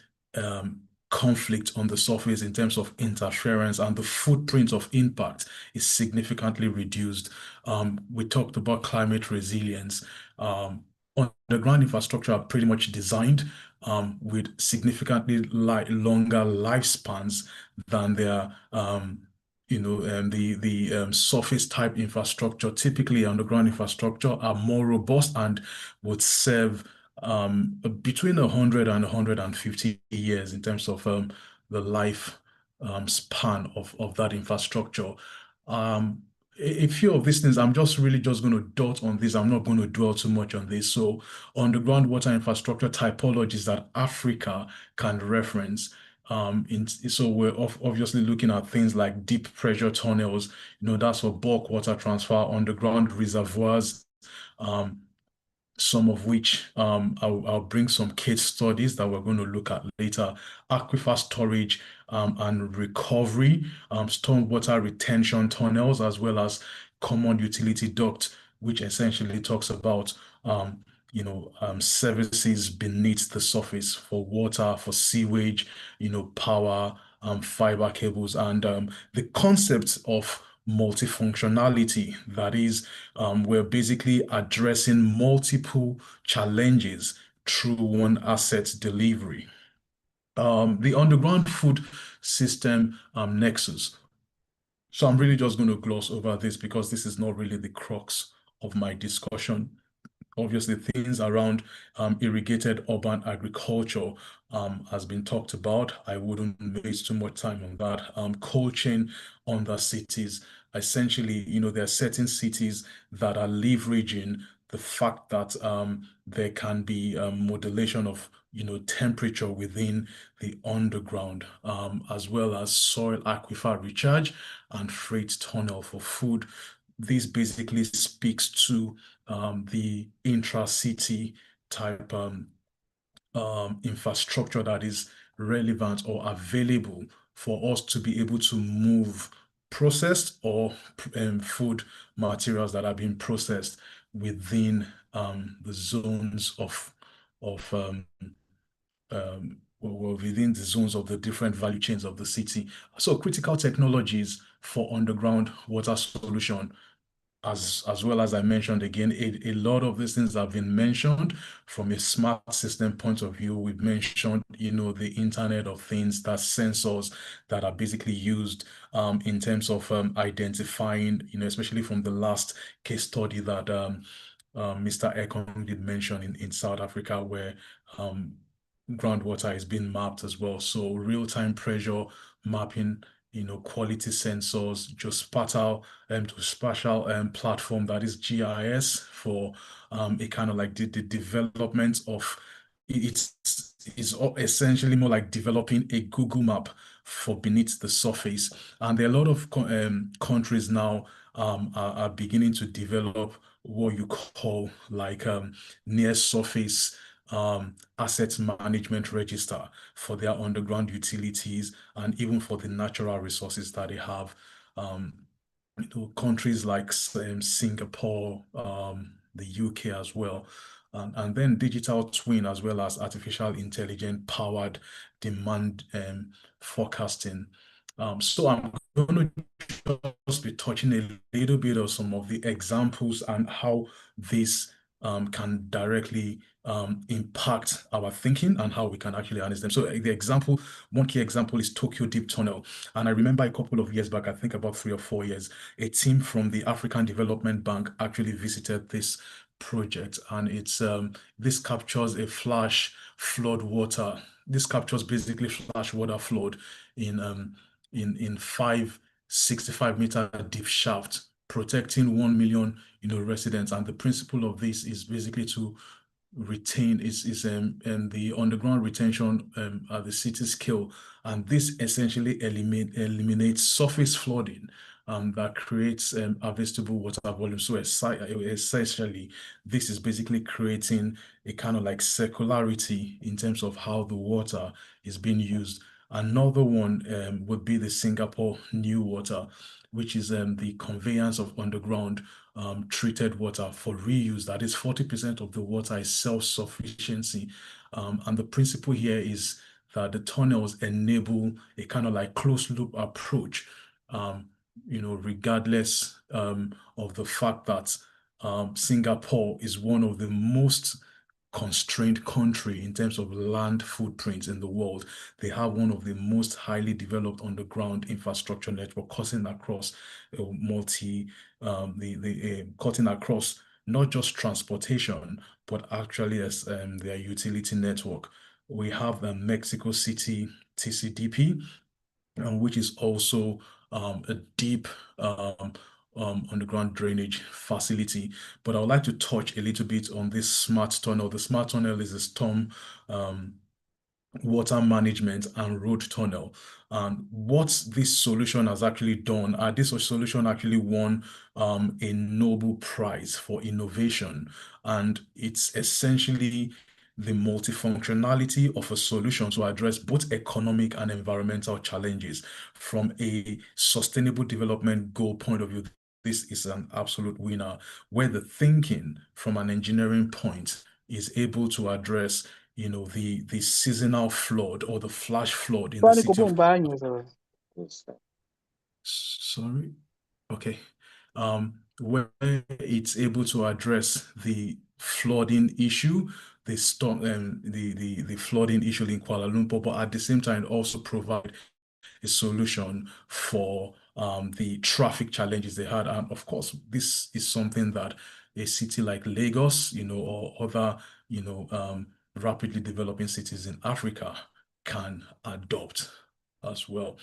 S3: conflict on the surface in terms of interference, and the footprint of impact is significantly reduced. We talked about climate resilience. Underground infrastructure are pretty much designed with significantly longer lifespans than their the surface type infrastructure. Typically, underground infrastructure are more robust and would serve between 100 and 150 years in terms of the life span of that infrastructure. A few of these things, I'm just really just going to dot on this. I'm not going to dwell too much on this. So underground water infrastructure typologies that Africa can reference. So we're obviously looking at things like deep pressure tunnels, that's for bulk water transfer, underground reservoirs, some of which I'll bring some case studies that we're going to look at later. Aquifer storage and recovery, stormwater retention tunnels, as well as common utility duct, which essentially talks about services beneath the surface for water, for sewage, power, fiber cables, and the concept of multifunctionality. That is, we're basically addressing multiple challenges through one asset delivery. The underground food system nexus. So I'm really just going to gloss over this because this is not really the crux of my discussion. Obviously, things around irrigated urban agriculture has been talked about. I wouldn't waste too much time on that. Cold chain under cities. Essentially, there are certain cities that are leveraging the fact that there can be modulation of temperature within the underground, as well as soil aquifer recharge and freight tunnel for food. This basically speaks to the intra-city type infrastructure that is relevant or available for us to be able to move processed or food materials that are being processed within the zones within the zones of the different value chains of the city. So critical technologies for underground water solution. as well as I mentioned again, a lot of these things have been mentioned from a smart system point of view. We've mentioned, the Internet of Things, that sensors that are basically used in terms of identifying, especially from the last case study that Mr. Ekong did mention in South Africa, where groundwater is being mapped as well. So real-time pressure mapping, quality sensors, geospatial to spatial platform, that is GIS, for a kind of like the development of it's essentially more like developing a Google map for beneath the surface. And there are a lot of countries now are beginning to develop what you call like near surface asset management register for their underground utilities and even for the natural resources that they have. Countries like Singapore, the UK as well, and then digital twin as well as artificial intelligence powered demand forecasting. So I'm going to just be touching a little bit of some of the examples and how this can directly impact our thinking and how we can actually harness them. So one key example is Tokyo Deep Tunnel. And I remember a couple of years back, I think about 3 or 4 years, a team from the African Development Bank actually visited this project, and this captures a flash flood water. This captures basically flash water flood in 565-meter deep shaft, protecting 1 million residents. And the principle of this is basically to retain is the underground retention at the city scale, and this essentially eliminates surface flooding that creates harvestable water volume. So essentially, this is basically creating a kind of like circularity in terms of how the water is being used. Another one would be the Singapore New Water, which is the conveyance of underground treated water for reuse. That is 40% of the water is self-sufficiency. And the principle here is that the tunnels enable a kind of like closed loop approach, regardless of the fact that Singapore is one of the most constrained country in terms of land footprint in the world. They have one of the most highly developed underground infrastructure network cutting across cutting across not just transportation, but actually as their utility network. We have Mexico City TCDP, which is also a deep underground drainage facility. But I would like to touch a little bit on this smart tunnel. The smart tunnel is a storm water management and road tunnel. And what this solution has actually done, this solution actually won a Nobel Prize for innovation. And it's essentially the multifunctionality of a solution to address both economic and environmental challenges. From a sustainable development goal point of view, this is an absolute winner, where the thinking from an engineering point is able to address the seasonal flood or the flash flood in the city of sorry okay where it's able to address the flooding issue, the storm the flooding issue in Kuala Lumpur, but at the same time also provide a solution for the traffic challenges they had. And of course, this is something that a city like Lagos, or other, rapidly developing cities in Africa can adopt as well.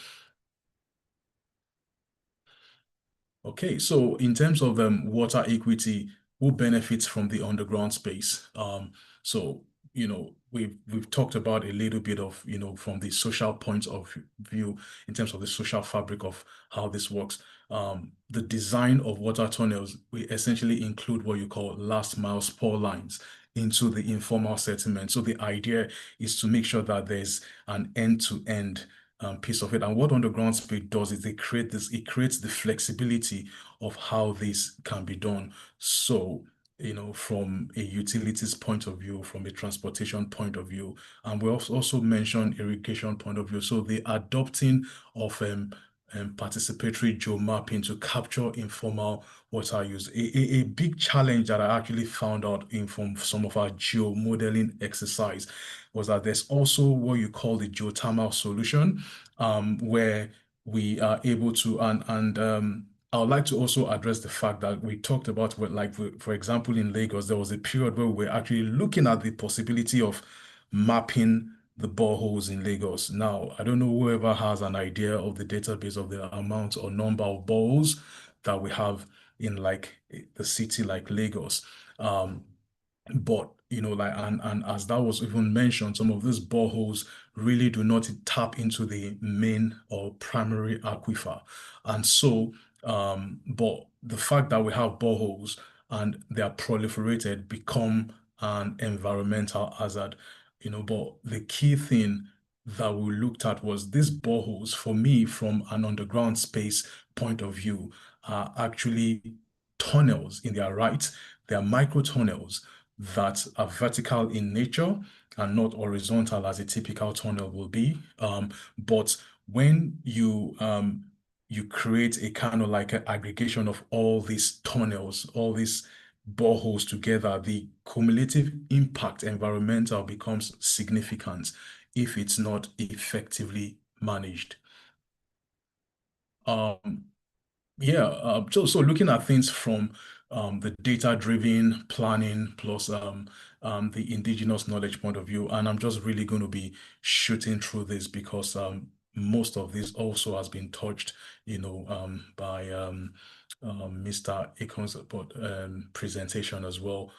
S3: Okay, so in terms of water equity, who benefits from the underground space? So we've talked about a little bit of from the social point of view in terms of the social fabric of how this works. The design of water tunnels, we essentially include what you call last mile spur lines into the informal settlement. So the idea is to make sure that there's an end-to-end piece of it. And what underground space does is it creates the flexibility of how this can be done. So from a utilities point of view, from a transportation point of view, and we also mentioned irrigation point of view. So the adopting of participatory geomapping to capture informal water use. A big challenge that I actually found out from some of our geomodeling exercise was that there's also what you call the geothermal solution, where we are able to, I would like to also address the fact that we talked about, like, for example, in Lagos, there was a period where we were actually looking at the possibility of mapping the boreholes in Lagos. Now, I don't know whoever has an idea of the database of the amount or number of boreholes that we have in like the city like Lagos. But like, and as that was even mentioned, some of these boreholes really do not tap into the main or primary aquifer. And so, but the fact that we have boreholes and they are proliferated become an environmental hazard, but the key thing that we looked at was these boreholes, for me, from an underground space point of view, are actually tunnels in their right. They are micro tunnels that are vertical in nature and not horizontal as a typical tunnel will be. But when you create a kind of like an aggregation of all these tunnels, all these boreholes together, the cumulative impact environmental becomes significant if it's not effectively managed. So looking at things from the data-driven planning plus the indigenous knowledge point of view, and I'm just really going to be shooting through this because most of this also has been touched, by Mr. Akon's presentation as well.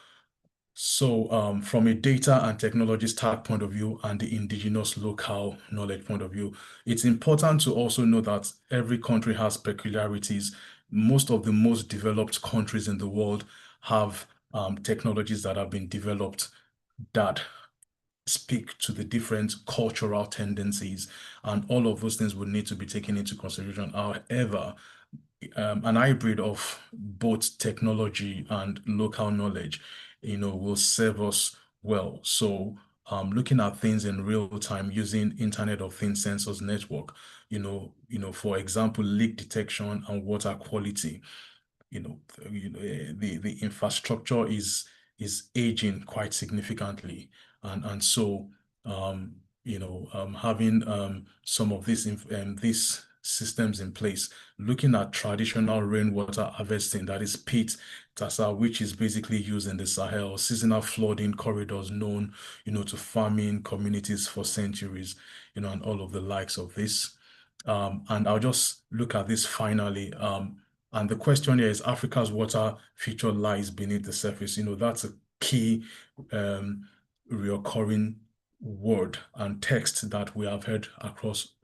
S3: So from a data and technology stack point of view and the indigenous local knowledge point of view, it's important to also know that every country has peculiarities. Most of the most developed countries in the world have technologies that have been developed that speak to the different cultural tendencies, and all of those things would need to be taken into consideration. However, an hybrid of both technology and local knowledge, will serve us well. So looking at things in real time using Internet of Things sensors network, for example, leak detection and water quality, the infrastructure is aging quite significantly, and so having some of these systems in place, looking at traditional rainwater harvesting, that is pit tassa, which is basically used in the Sahel, seasonal flooding corridors known to farming communities for centuries, and all of the likes of this. And I'll just look at this finally. And the question here is, Africa's water future lies beneath the surface. That's a key reoccurring word and text that we have heard across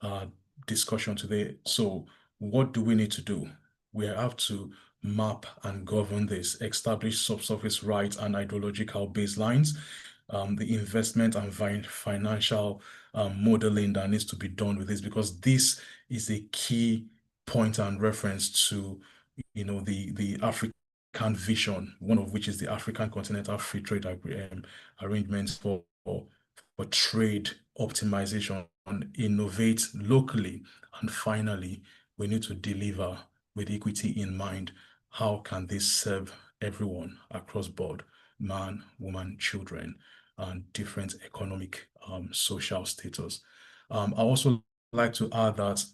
S3: our discussion today. So what do we need to do? We have to map and govern this, establish subsurface rights and hydrological baselines, the investment and financial modeling that needs to be done with this, because this is a key point and reference to the African vision, one of which is the African Continental Free Trade Arrangements for trade optimization, innovate locally, and finally we need to deliver with equity in mind. How can this serve everyone across board, man, woman, children, and different economic social status? I also like to add that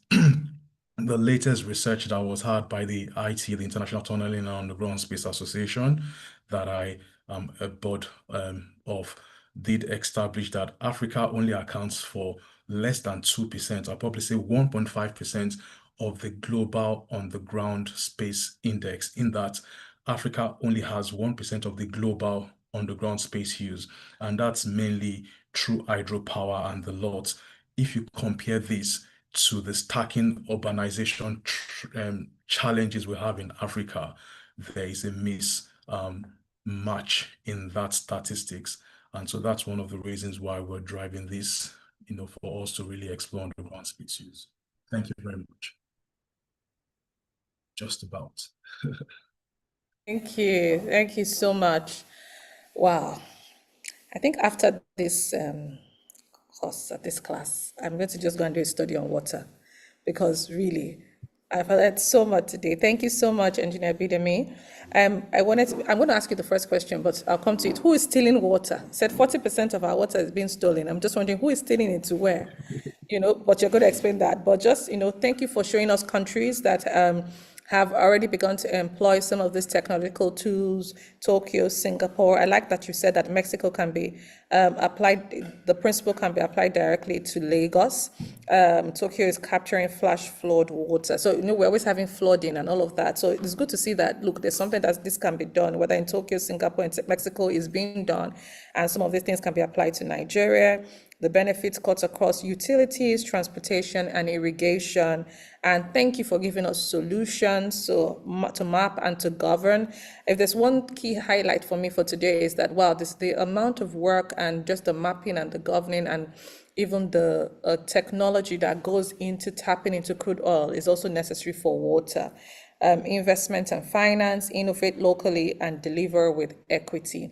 S3: the latest research that was had by the IT, the International Tunneling and Underground Space Association, that I am a board of, did establish that Africa only accounts for less than 2%, I'll probably say 1.5% of the global underground space index, in that Africa only has 1% of the global underground space use, and that's mainly through hydropower and the lot. If you compare this to the stacking urbanization challenges we have in Africa, there is a mismatch in that statistics. And so that's one of the reasons why we're driving this, for us to really explore underground space use. Thank you very much. Just about.
S1: Thank you. Thank you so much. Wow. I think after this course, this class, I'm going to just go and do a study on water, because really, I've learned so much today. Thank you so much, Engineer Bidemi. I'm going to ask you the first question, but I'll come to it. Who is stealing water? You said 40% of our water is being stolen. I'm just wondering who is stealing it to where? But you're going to explain that. But just, thank you for showing us countries that have already begun to employ some of these technological tools, Tokyo, Singapore. I like that you said that Mexico can be applied, the principle can be applied directly to Lagos. Tokyo is capturing flash flood water. So, we're always having flooding and all of that. So it's good to see that, look, there's something that this can be done, whether in Tokyo, Singapore, and Mexico is being done. And some of these things can be applied to Nigeria. The benefits cuts across utilities, transportation, and irrigation. And thank you for giving us solutions to map and to govern. If there's one key highlight for me for today is that, wow, the amount of work and just the mapping and the governing and even the technology that goes into tapping into crude oil is also necessary for water. Investment and finance, innovate locally, and deliver with equity.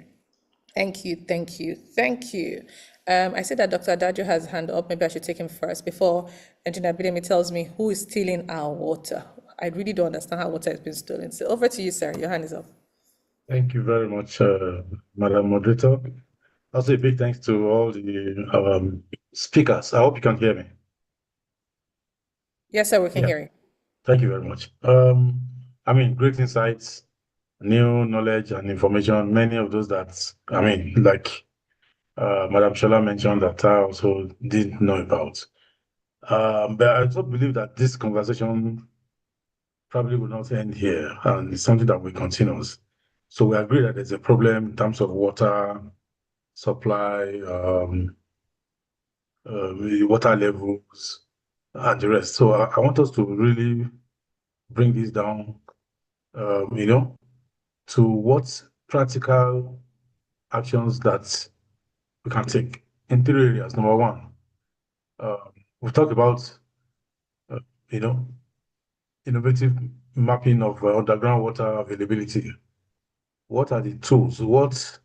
S1: Thank you, thank you, thank you. I see that Dr. Adagio has hand up. Maybe I should take him first before Engineer Bidemi tells me who is stealing our water. I really don't understand how water has been stolen. So over to you, sir. Your hand is up.
S3: Thank you very much, Madam Moderator. Also, a big thanks to all the speakers. I hope you can hear me.
S1: Yes, sir, we can hear you.
S3: Thank you very much. Great insights, new knowledge and information, many of those that, like Madam Shola mentioned that I also didn't know about. But I also believe that this conversation probably will not end here, and it's something that will continue. So we agree that there's a problem in terms of water supply, water levels, and the rest. So I want us to really bring this down, to what practical actions that we can take in 3 areas. Number one, we've talked about, innovative mapping of underground water availability. What are the tools? What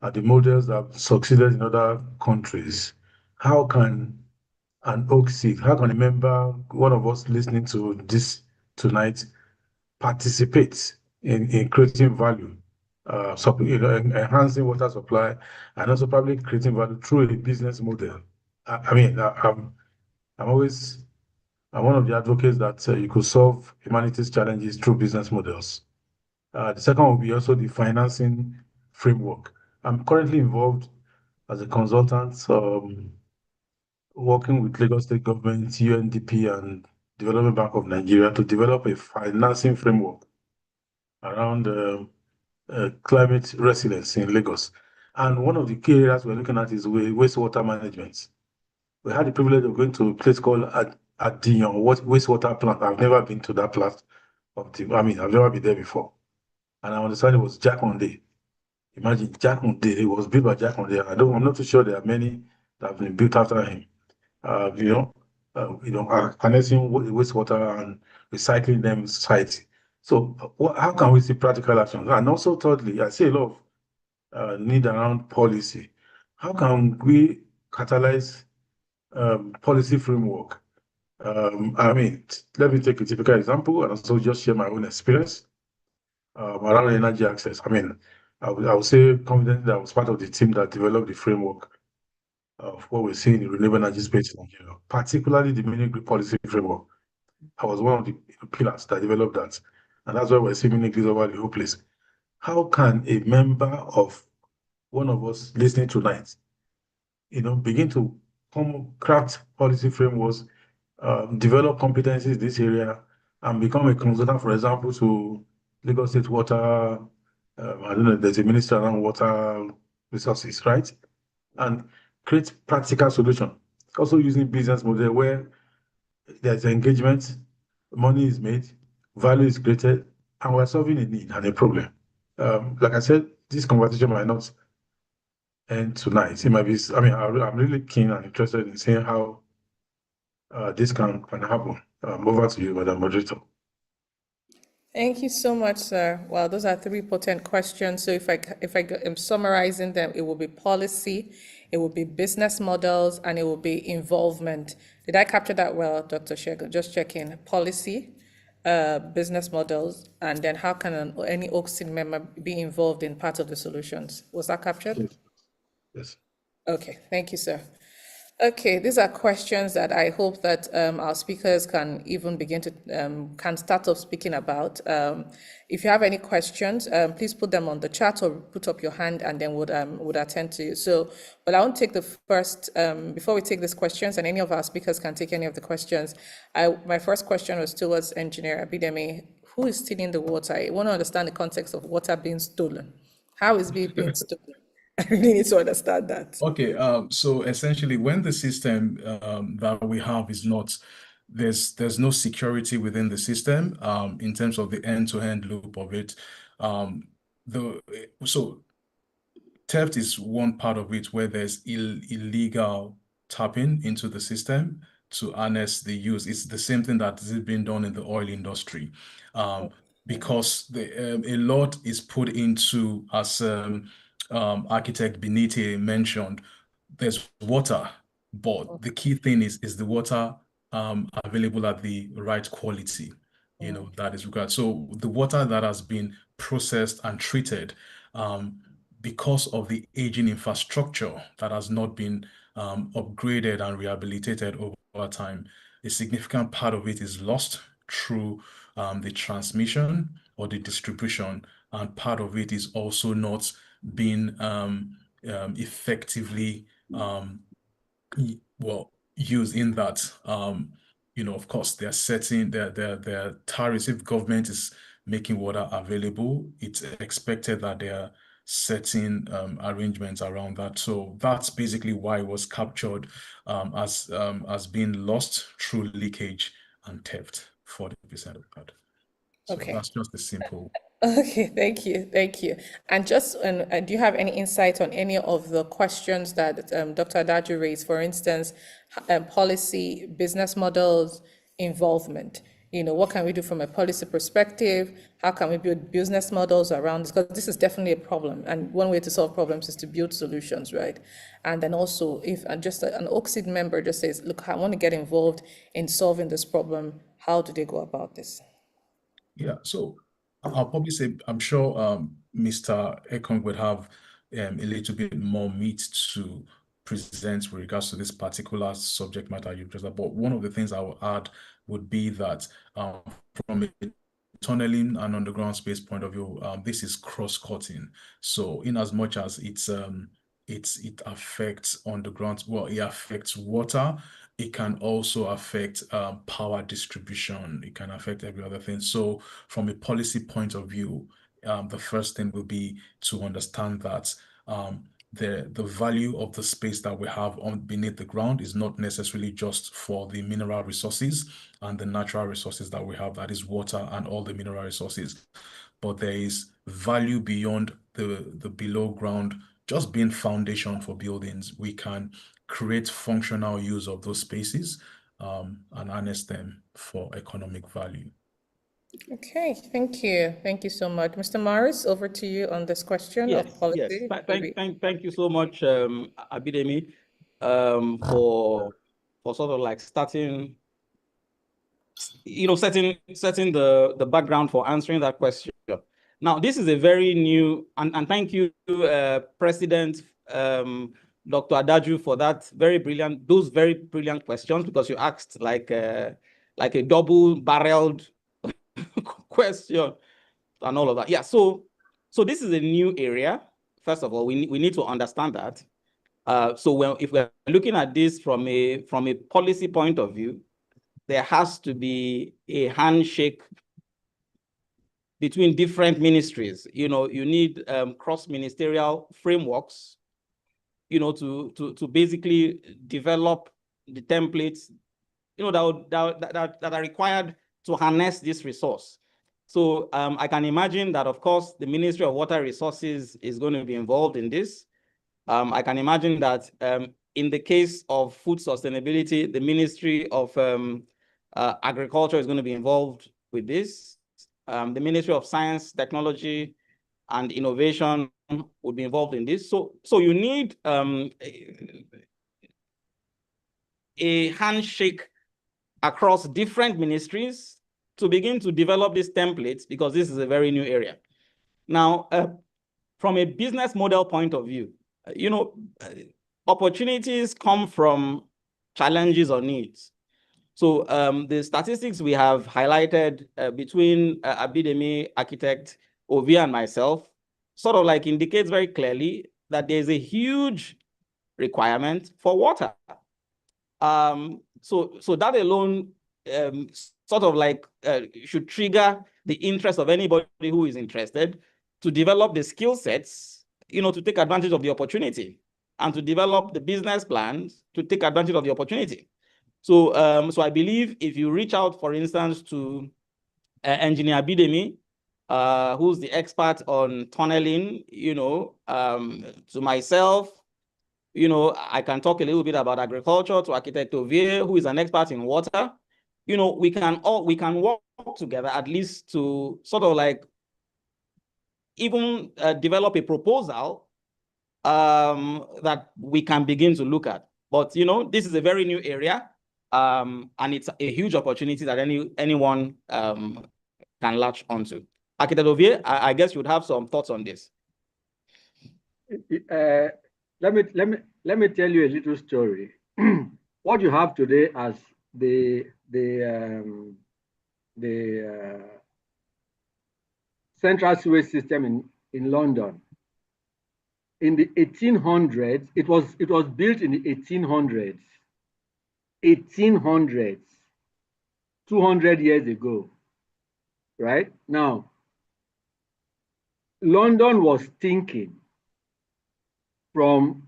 S3: are the models that have succeeded in other countries? How can an oak seed, how can a member, one of us listening to this tonight, participate in creating value, enhancing water supply, and also probably creating value through a business model? I'm one of the advocates that you could solve humanity's challenges through business models. The second will be also the financing framework. I'm currently involved as a consultant, working with Lagos State Government, UNDP, and Development Bank of Nigeria to develop a financing framework around climate resilience in Lagos. And one of the key areas we're looking at is wastewater management. We had the privilege of going to a place called Adiyan wastewater plant. I've never been to that plant. I've never been there before. And I understand it was Jack Day. Imagine Jack Day. It was built by Jack Day. I'm not too sure there are many that have been built after him. Harnessing wastewater and recycling them in society. So how can we see practical actions? And also, thirdly, I see a lot of need around policy. How can we catalyze policy framework? Let me take a typical example and also just share my own experience around energy access. I would say confidently that I was part of the team that developed the framework of what we're seeing in the renewable energy space in Nigeria, particularly the mini grid policy framework. I was one of the pillars that developed that. And that's why we're seeing mini grids over the whole place. How can a member of one of us listening tonight, begin to craft policy frameworks, develop competencies in this area, and become a consultant, for example, to Lagos State Water, I don't know, there's a minister around water resources, right? And create practical solution. Also using business model where there's engagement, money is made, value is created, and we're solving a need and a problem. Like I said, this conversation might not end tonight. It might be, I'm really keen and interested in seeing how this can happen. Over to you, Madam Moderator.
S1: Thank you so much, sir. Well, those are three potent questions. So if I am summarizing them, it will be policy, it will be business models, and it will be involvement. Did I capture that well, Dr. Shego? Just checking. Policy, business models, and then how can any OXIN member be involved in part of the solutions? Was that captured?
S3: Yes. Yes.
S1: Okay, thank you, sir. Okay, these are questions that I hope that our speakers can even begin to can start off speaking about. If you have any questions, please put them on the chat or put up your hand, and then would attend to you. So, but I won't take the first before we take these questions, and any of our speakers can take any of the questions. My first question was towards Engineer Abidemi. Who is stealing the water? I want to understand the context of water being stolen. How is it being stolen? I really need to understand that.
S7: Okay, so essentially, when the system that we have is not, there's no security within the system in terms of the end-to-end loop of it. So theft is one part of it where there's illegal tapping into the system to harness the use. It's the same thing that is being done in the oil industry, because a lot is put into, as architect Benite mentioned, there's water, but the key thing is the water available at the right quality, that is required. So the water that has been processed and treated, because of the aging infrastructure that has not been upgraded and rehabilitated over time, a significant part of it is lost through the transmission or the distribution, and part of it is also not being effectively used in that. Of course, they're setting their tariffs. If government is making water available, it's expected that they are setting arrangements around that. So that's basically why it was captured as being lost through leakage and theft, 40% of that. So
S1: Okay.
S7: that's just a simple.
S1: Okay, thank you, thank you. And just, do you have any insight on any of the questions that Dr. Adaju raised? For instance, policy, business models, involvement. What can we do from a policy perspective? How can we build business models around this? Because this is definitely a problem, and one way to solve problems is to build solutions, right? And then also, if just an OXID member just says, "Look, I want to get involved in solving this problem," how do they go about this?
S7: Yeah, so I'll probably say, I'm sure Mr. Ekong would have a little bit more meat to present with regards to this particular subject matter you presented. But one of the things I will add would be that from a tunneling and underground space point of view, this is cross-cutting. So in as much as it affects underground, well, it affects water, it can also affect power distribution. It can affect every other thing. So from a policy point of view, the first thing will be to understand that the value of the space that we have beneath the ground is not necessarily just for the mineral resources and the natural resources that we have, that is water and all the mineral resources, but there is value beyond the below ground, just being foundation for buildings. We can create functional use of those spaces and harness them for economic value.
S1: Okay, thank you. Thank you so much. Mr. Morris, over to you on this question of policy.
S6: Thank you so much, Abidemi, for sort of like starting, setting the background for answering that question. Now, this is a very new, and thank you, President Dr. Adaju, for those very brilliant questions, because you asked like a double-barreled question and all of that. Yeah, so this is a new area. First of all, we need to understand that. So if we're looking at this from a policy point of view, there has to be a handshake between different ministries. You need cross-ministerial frameworks, to basically develop the templates, that are required to harness this resource. So I can imagine that, of course, the Ministry of Water Resources is going to be involved in this. I can imagine that in the case of food sustainability, the Ministry of Agriculture is going to be involved with this. The Ministry of Science, Technology, and Innovation would be involved in this. So you need a handshake across different ministries to begin to develop these templates, because this is a very new area. Now, from a business model point of view, opportunities come from challenges or needs. So the statistics we have highlighted between Abidemi, architect, Ovi, and myself sort of like indicates very clearly that there's a huge requirement for water. So that alone sort of like should trigger the interest of anybody who is interested to develop the skill sets, to take advantage of the opportunity, and to develop the business plans to take advantage of the opportunity. So I believe if you reach out, for instance, to Engineer Bidemi, who's the expert on tunneling, to myself, I can talk a little bit about agriculture, to Architect Ovie, who is an expert in water. We can work together at least to sort of like even develop a proposal that we can begin to look at. But this is a very new area, and it's a huge opportunity that anyone can latch onto. Architect Ovie, I guess you would have some thoughts on this.
S5: Let me tell you a little story. What you have today as the central sewage system in London. In the 1800s, it was built in the 1800s. 1800s, 200 years ago, right? Now, London was stinking from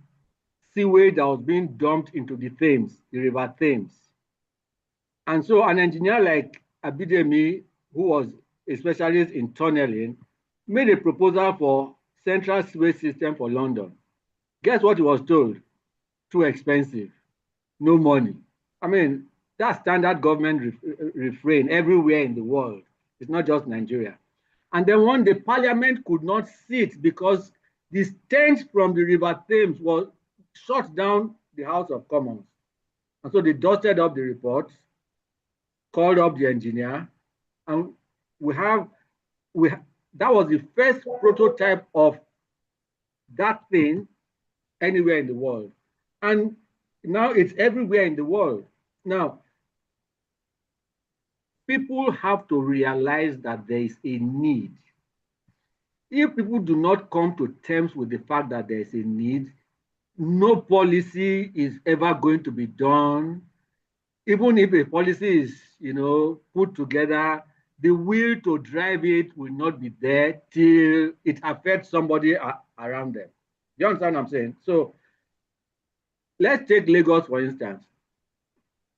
S5: sewage that was being dumped into the Thames, the River Thames. And so an engineer like Abidemi, who was a specialist in tunneling, made a proposal for central sewage system for London. Guess what he was told? Too expensive, no money. I mean, that's standard government refrain everywhere in the world. It's not just Nigeria. And then one day, Parliament could not sit because the stench from the River Thames was shut down the House of Commons. And so they dusted up the report, called up the engineer, and that was the first prototype of that thing anywhere in the world. And now it's everywhere in the world. Now, people have to realize that there is a need. If people do not come to terms with the fact that there is a need, no policy is ever going to be done. Even if a policy is, put together, the will to drive it will not be there till it affects somebody around them. Do you understand what I'm saying? So let's take Lagos, for instance.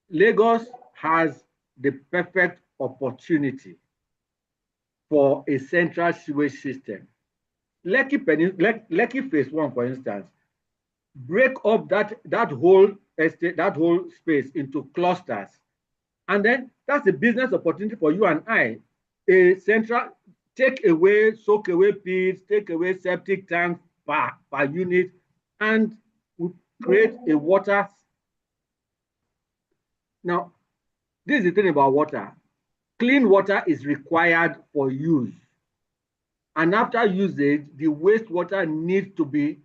S5: Lagos has the perfect opportunity for a central sewage system. Lekki Phase 1, for instance, break up that whole estate, that whole space into clusters. And then that's a business opportunity for you and I. A central, soak away pits, take away septic tanks per unit, and we create a water. Now, this is the thing about water. Clean water is required for use. And after usage, the wastewater needs to be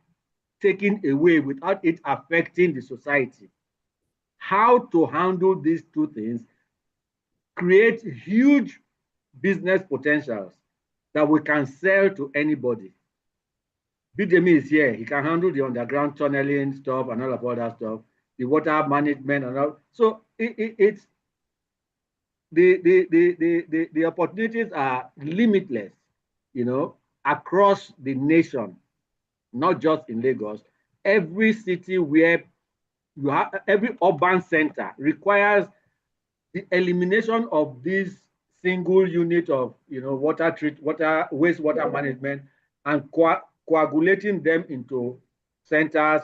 S5: taken away without it affecting the society. How to handle these two things create huge business potentials that we can sell to anybody. Bidemi is here. He can handle the underground tunneling stuff and all of that stuff, the water management and all. So it's the opportunities are limitless, across the nation, not just in Lagos. Every city where you have, every urban center requires the elimination of this single unit of, wastewater management and coagulating them into centers.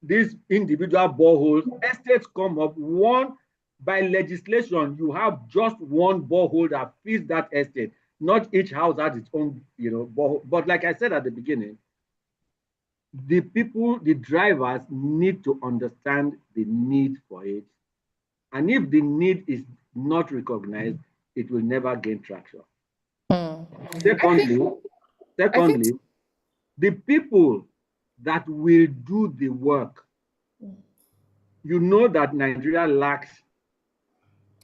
S5: These individual boreholes, estates come up, one by legislation, you have just one borehole that feeds that estate. Not each house has its own, borehole. But like I said at the beginning, the people, the drivers need to understand the need for it. And if the need is not recognized, it will never gain traction.
S1: I
S5: Secondly,
S1: think
S5: the people that will do the work, you know that Nigeria lacks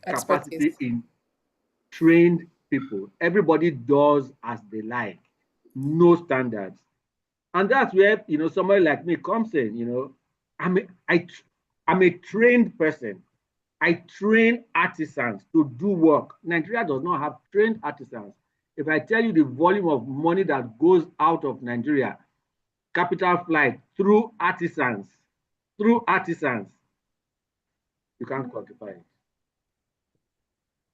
S1: expertise.
S5: capacity in trained people. Everybody does as they like, no standards. And that's where, somebody like me comes in. I'm a trained person. I train artisans to do work. Nigeria does not have trained artisans. If I tell you the volume of money that goes out of Nigeria, capital flight through artisans, you can't quantify it.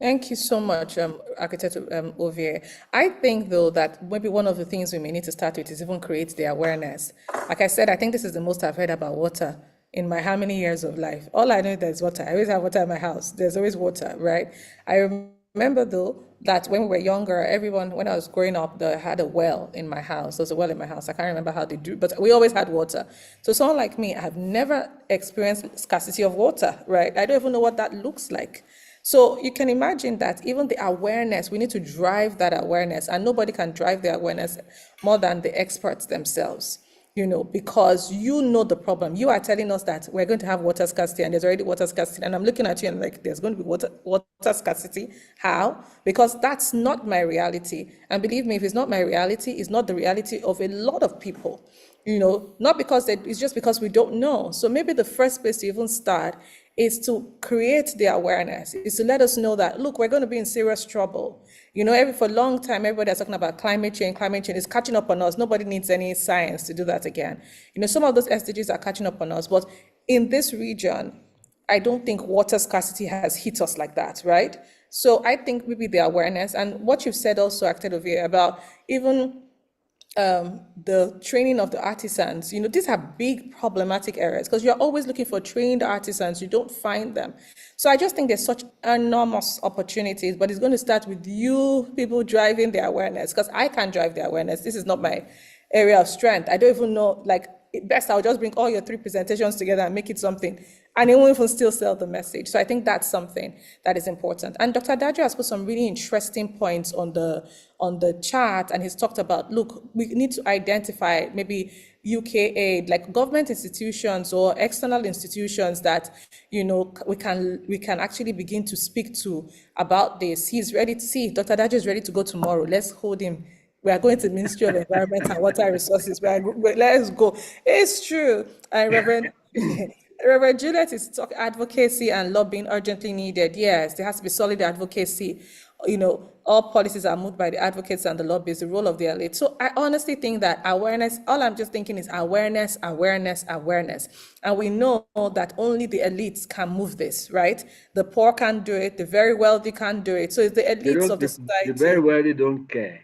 S1: Thank you so much, Architect Ovie. I think, though, that maybe one of the things we may need to start with is even create the awareness. Like I said, I think this is the most I've heard about water in my how many years of life. All I know is water. I always have water in my house. There's always water, right? I remember, though, that when we were younger, everyone, when I was growing up, they had a well in my house. There's a well in my house. I can't remember how they do, but we always had water. So someone like me, I have never experienced scarcity of water, right? I don't even know what that looks like. So you can imagine that even the awareness, we need to drive that awareness, and nobody can drive the awareness more than the experts themselves, because you know the problem. You are telling us that we're going to have water scarcity, and there's already water scarcity, and I'm looking at you and like, there's going to be water scarcity. How? Because that's not my reality. And believe me, if it's not my reality, it's not the reality of a lot of people. Not because it's just because we don't know. So maybe the first place to even start is to create the awareness, is to let us know that, look, we're going to be in serious trouble. For a long time, everybody is talking about climate change. Climate change is catching up on us. Nobody needs any science to do that again. Some of those SDGs are catching up on us, but in this region, I don't think water scarcity has hit us like that, right? So I think maybe the awareness, and what you've said also, Octavia, about even the training of the artisans, these are big problematic areas because you're always looking for trained artisans, you don't find them. So I just think there's such enormous opportunities, but it's going to start with you people driving the awareness, because I can't drive the awareness. This is not my area of strength. I don't even know, like, best I'll just bring all your 3 presentations together and make it something, and it won't even still sell the message. So I think that's something that is important. And Dr. Dajo has put some really interesting points on the chart, and he's talked about, look, we need to identify maybe UK aid, like government institutions or external institutions that, we can actually begin to speak to about this. He's ready to see, Dr. Dajo is ready to go tomorrow. Let's hold him. We are going to the Ministry of Environment and Water Resources. Let's go. It's true. Reverend Juliet is talking advocacy and lobbying urgently needed. Yes, there has to be solid advocacy. All policies are moved by the advocates and the lobbyists, the role of the elite. So I honestly think that awareness, all I'm just thinking is awareness, awareness, awareness. And we know that only the elites can move this, right? The poor can't do it. The very wealthy can't do it. So it's the elites of the society.
S5: The very wealthy don't care.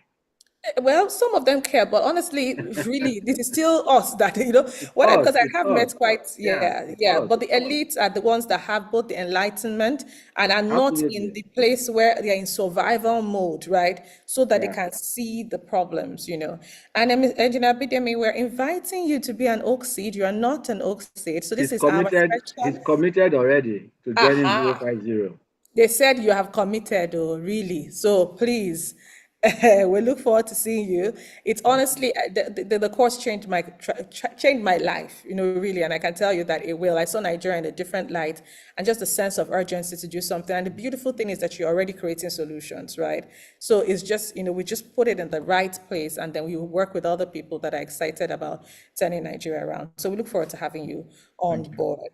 S1: Well, some of them care, but honestly, really, this is still us that, because I have met quite, but the elites are the ones that have both the enlightenment and are not in the place where they're in survival mode, right? So that they can see the problems, And Engineer Bidemi, we're inviting you to be an oak seed. You are not an oak seed. So this is our special.
S5: He's committed already to joining 050.
S1: They said you have committed, really. So please, we look forward to seeing you. It's honestly, the course changed my life, really, and I can tell you that it will. I saw Nigeria in a different light, and just a sense of urgency to do something. And the beautiful thing is that you're already creating solutions, right? So it's just, we just put it in the right place, and then we will work with other people that are excited about turning Nigeria around. So we look forward to having you on board.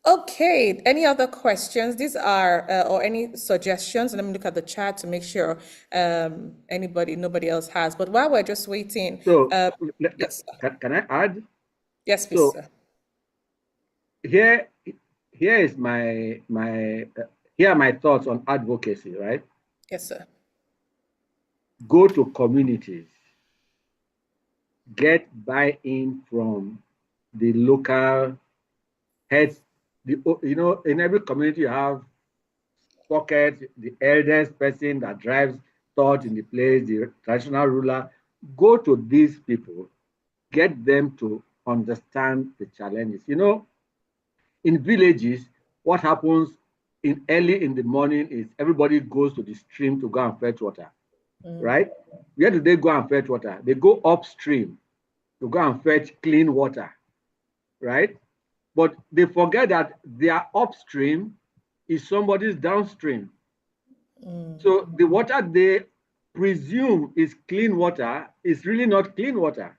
S1: Okay, any other questions? These are, or any suggestions? Let me look at the chat to make sure nobody else has. But while we're just waiting.
S5: So,
S1: yes,
S5: can I add?
S1: Yes, please, sir.
S5: Here is here are my thoughts on advocacy, right?
S1: Yes, sir.
S5: Go to communities, get buy-in from the local heads. In every community you have pocket, the eldest person that drives thought in the place, the traditional ruler. Go to these people, get them to understand the challenges. You know, in villages, what happens in early in the morning is everybody goes to the stream to go and fetch water, right? Where do they go and fetch water? They go upstream to go and fetch clean water, right? But they forget that their upstream is somebody's downstream. So the water they presume is clean water is really not clean water.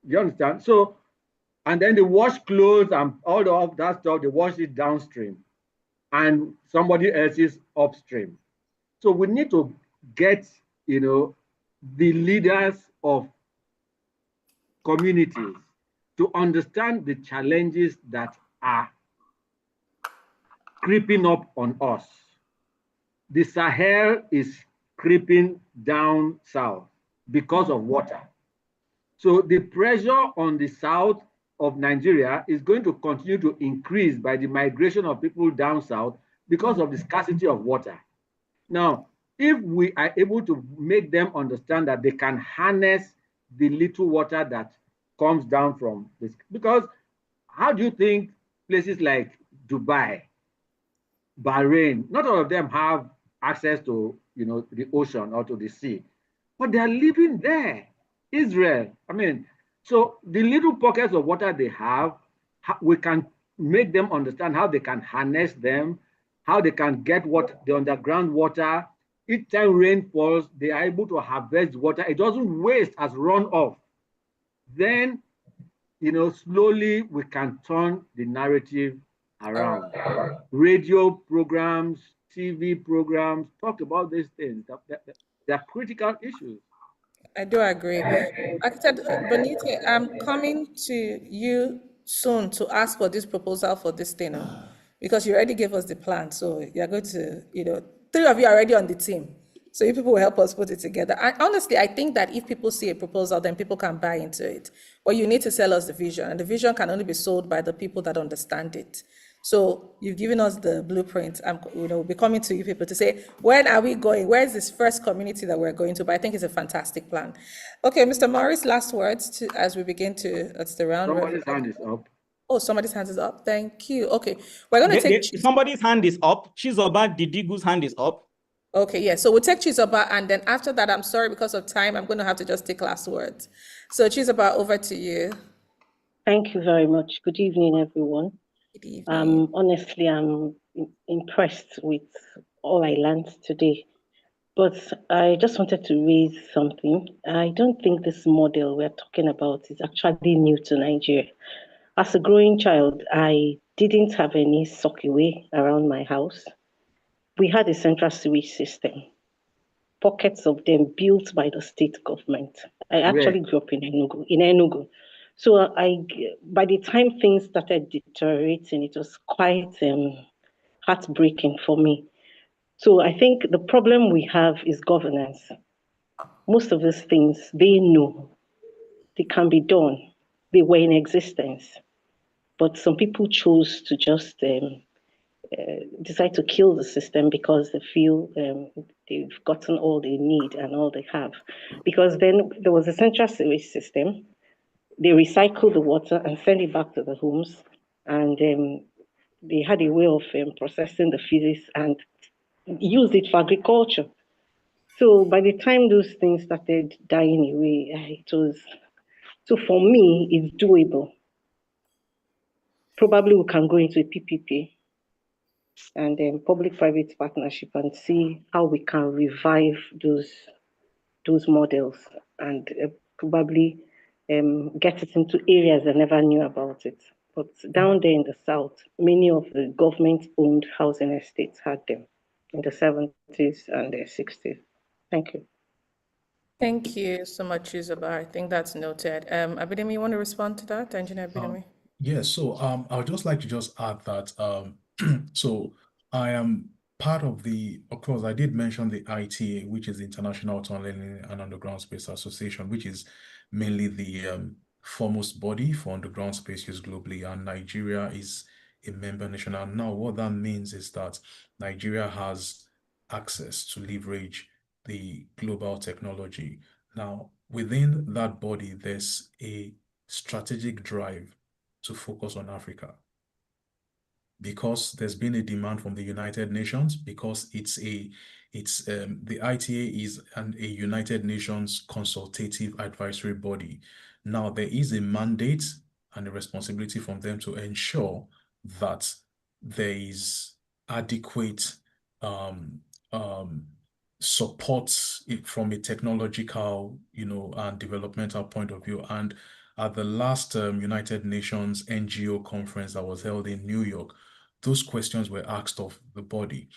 S5: You understand? So, and then they wash clothes and all of that stuff, they wash it downstream and somebody else's upstream. So we need to get, you know, the leaders of communities to understand the challenges that are creeping up on us. The Sahel is creeping down south because of water. So the pressure on the south of Nigeria is going to continue to increase by the migration of people down south because of the scarcity of water. Now, if we are able to make them understand that they can harness the little water that comes down from this, because how do you think places like Dubai, Bahrain, not all of them have access to, you know, the ocean or to the sea, but they are living there. Israel, I mean, so the little pockets of water they have, we can make them understand how they can harness them, how they can get what the underground water. Each time rain falls, they are able to harvest water. It doesn't waste as run off. Then, you know, slowly we can turn the narrative around. Radio programs, TV programs, talk about these things. They're critical issues.
S1: I do agree. Architect Bonite, I'm coming to you soon to ask for this proposal for this thing, because you already gave us the plan. So you're going to, three of you are already on the team. So you people will help us put it together. And honestly, I think that if people see a proposal, then people can buy into it. But you need to sell us the vision, and the vision can only be sold by the people that understand it. So you've given us the blueprint. We'll be coming to you people to say, when are we going? Where is this first community that we're going to? But I think it's a fantastic plan. Okay, Mr. Morris, last words as we begin to, that's the round.
S5: Somebody's hand is up.
S1: Oh, somebody's hand is up. Thank you. Okay, we're going to take.
S6: Somebody's hand is up. Chizoba Didigu's hand is up.
S1: Okay, yeah. So we'll take Chizoba, and then after that, I'm sorry, because of time, I'm going to have to just take last words. So Chizoba, over to you.
S8: Thank you very much. Good evening, everyone.
S1: Good evening.
S8: Honestly, I'm impressed with all I learned today. But I just wanted to raise something. I don't think this model we're talking about is actually new to Nigeria. As a growing child, I didn't have any sockaway around my house. We had a central sewage system, pockets of them built by the state government. I actually grew up in Enugu. So by the time things started deteriorating, it was quite heartbreaking for me. So I think the problem we have is governance. Most of these things, they know they can be done. They were in existence. But some people chose to just decide to kill the system because they feel they've gotten all they need and all they have. Because then there was a central sewage system. They recycle the water and send it back to the homes. And they had a way of processing the feces and use it for agriculture. So by the time those things started dying away, so for me, it's doable. Probably we can go into a PPP and then public-private partnership and see how we can revive those models and probably get it into areas I never knew about it. But down there in the south, many of the government-owned housing estates had them in the 70s and the 60s. Thank you.
S1: Thank you so much, Chizoba. I think that's noted. Abidemi, you want to respond to that, Engineer Abidemi?
S7: Yes, so I would just like to just add that so I am part of of course, I did mention the ITA, which is the International Tunneling and Underground Space Association, which is mainly the foremost body for underground space use globally, and Nigeria is a member nation. And now what that means is that Nigeria has access to leverage the global technology. Now, within that body, there's a strategic drive to focus on Africa, because there's been a demand from the United Nations, because the ITA is a United Nations consultative advisory body. Now, there is a mandate and a responsibility from them to ensure that there is adequate support from a technological, and developmental point of view. And at the last United Nations NGO conference that was held in New York, those questions were asked of the body.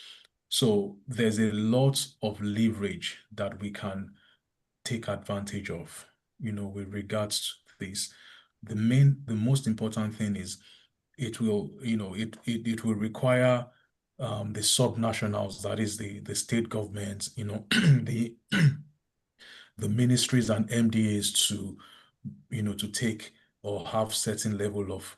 S7: So there's a lot of leverage that we can take advantage of, with regards to this. The most important thing is it will require the subnationals, that is the state governments, the ministries and MDAs to take or have certain level of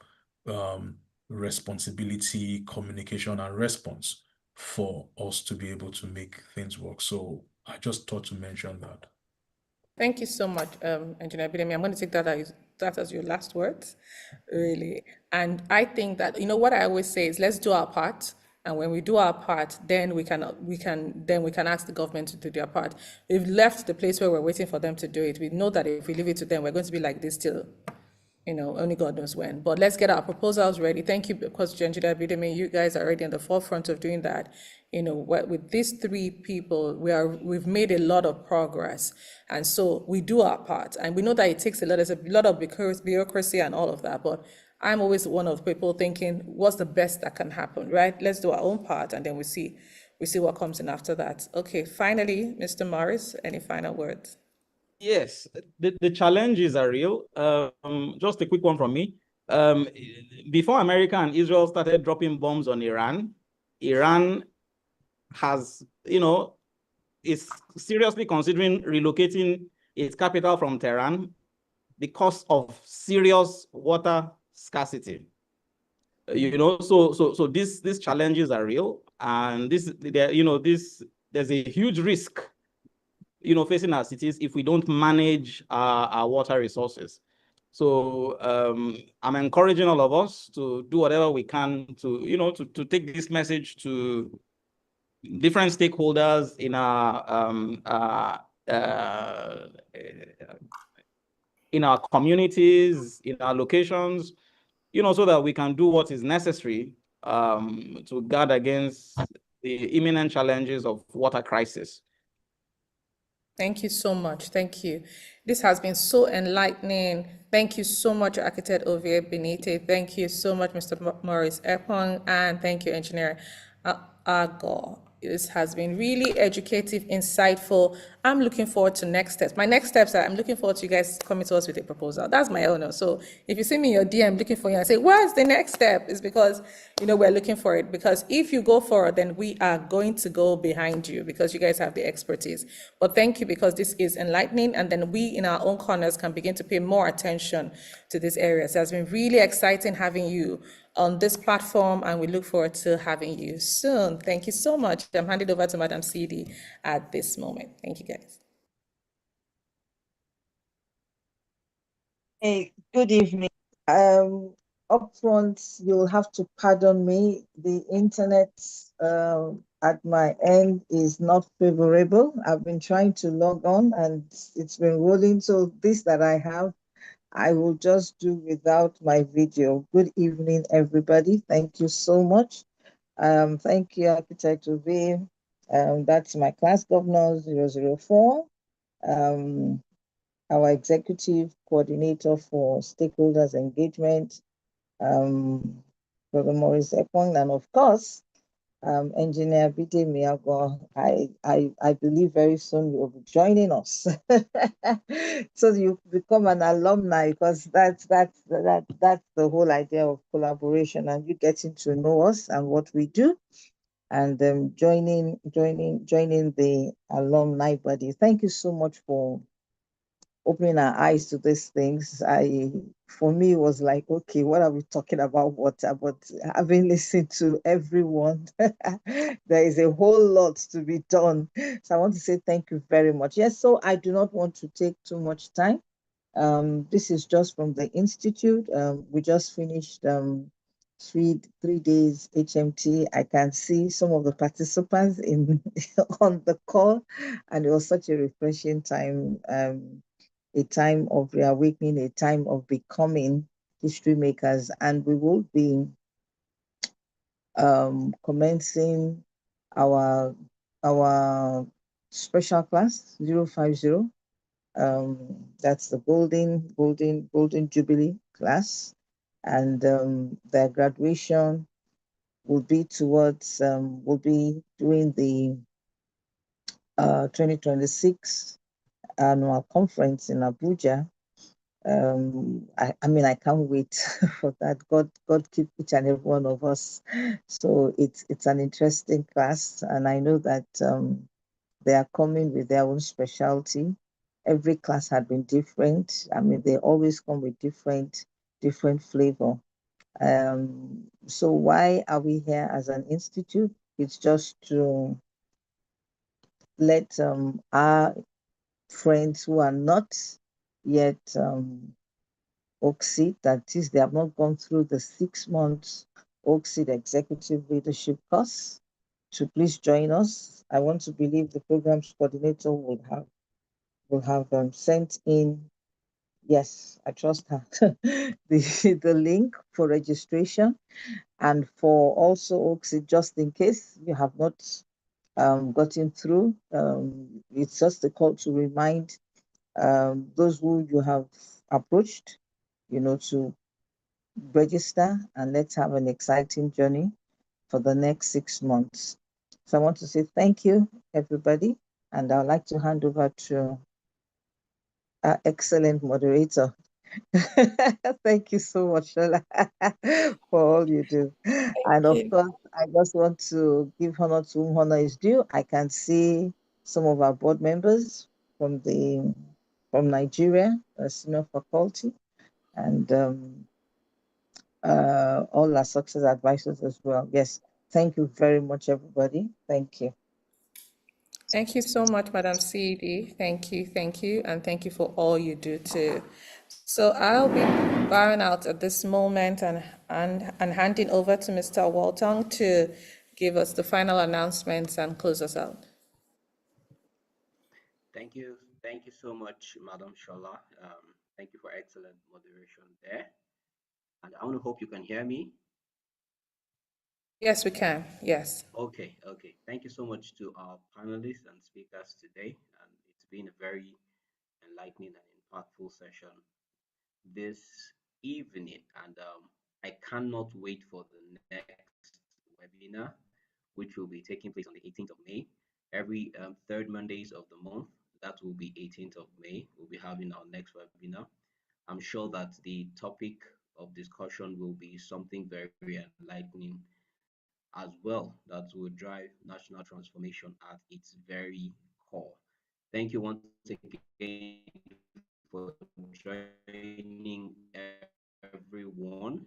S7: responsibility, communication, and response for us to be able to make things work. So I just thought to mention that.
S1: Thank you so much, Engineer Bidemi. I'm going to take that as your last words, really. And I think that, what I always say is, let's do our part. And when we do our part, then we can ask the government to do their part. We've left the place where we're waiting for them to do it. We know that if we leave it to them, we're going to be like this till, only God knows when. But let's get our proposals ready. Thank you, because Engineer Bidemi, you guys are already in the forefront of doing that. With these three people, we've made a lot of progress, and so we do our part. And we know that it takes there's a lot of bureaucracy and all of that. But I'm always one of the people thinking, what's the best that can happen, right? Let's do our own part, and then we see what comes in after that. Okay, finally, Mr. Morris, any final words?
S6: Yes, the challenges are real. Just a quick one from me. Before America and Israel started dropping bombs on Iran has, is seriously considering relocating its capital from Tehran because of serious water scarcity. So these challenges are real, and there's a huge risk, facing our cities if we don't manage our water resources. So I'm encouraging all of us to do whatever we can to take this message to different stakeholders in our communities, in our locations, so that we can do what is necessary to guard against the imminent challenges of water crisis.
S1: Thank you so much. Thank you. This has been so enlightening. Thank you so much, Architect Ovie Benite. Thank you so much, Mr. Morris Epong, and thank you, Engineer Agor. This has been really educative, insightful. I'm looking forward to next steps. My next steps are, I'm looking forward to you guys coming to us with a proposal. That's my honor. So if you see me in your DM looking for you and say, what's the next step? It's because, we're looking for it. Because if you go for it, then we are going to go behind you, because you guys have the expertise. But thank you, because this is enlightening. And then we in our own corners can begin to pay more attention to these areas. It has been really exciting having you on this platform, and we look forward to having you soon. Thank you so much. I'm handing over to Madam CD at this moment. Thank you, guys.
S9: Hey, good evening. Up front, you'll have to pardon me. The internet at my end is not favorable. I've been trying to log on and it's been rolling. So this that I have, I will just do without my video. Good evening, everybody. Thank you so much. Thank you, Architect Ovie. That's my class governor 004. Our executive coordinator for stakeholders engagement, Brother Maurice Epong, and of course, Engineer Bidemi Agor. I believe very soon you'll be joining us. So you become an alumni, because that's the whole idea of collaboration, and you getting to know us and what we do, and joining the alumni body. Thank you so much for opening our eyes to these things. For me, it was like, okay, what are we talking about water? But having listened to everyone, there is a whole lot to be done. So I want to say thank you very much. Yes, so I do not want to take too much time. This is just from the Institute. We just finished three days HMT. I can see some of the participants in on the call, and it was such a refreshing time, a time of reawakening, a time of becoming history makers. And we will be commencing our special class 050. That's the golden jubilee class, and their graduation will be towards will be during the 2026 annual conference in Abuja. I mean, I can't wait for that. God keep each and every one of us. So it's an interesting class, and I know that they are coming with their own specialty. Every class had been different. I mean, they always come with different flavor. So why are we here as an institute? It's just to let our friends who are not yet OXID, that is, they have not gone through the 6 months OXID executive leadership course, to please join us. I want to believe the programs coordinator will have sent in, yes, I trust her, the link for registration, and for also OXID, just in case you have not gotten through. It's just a call to remind those who you have approached, to register, and let's have an exciting journey for the next 6 months. So I want to say thank you, everybody, and I'd like to hand over to our excellent moderator. Thank you so much, Shola, for all you do. And of
S1: you.
S9: course, I just want to give honor to whom honor is due. I can see some of our board members from Nigeria, senior faculty, and all our success advisors as well. Yes, thank you very much, everybody. Thank you.
S1: Thank you so much, Madam CD. Thank you, and thank you for all you do too. So I'll be bowing out at this moment and handing over to Mr. Walton to give us the final announcements and close us out.
S2: Thank you. Thank you so much, Madam Shola. Thank you for excellent moderation there. And I want to hope you can hear me.
S1: Yes, we can. Yes.
S2: Okay. Thank you so much to our panelists and speakers today. And it's been a very enlightening and impactful session this evening. And I cannot wait for the next webinar, which will be taking place on the 18th of May. Every third Mondays of the month, that will be 18th of May, we'll be having our next webinar. I'm sure that the topic of discussion will be something very enlightening as well, that will drive national transformation at its very core. Thank you once again for joining everyone.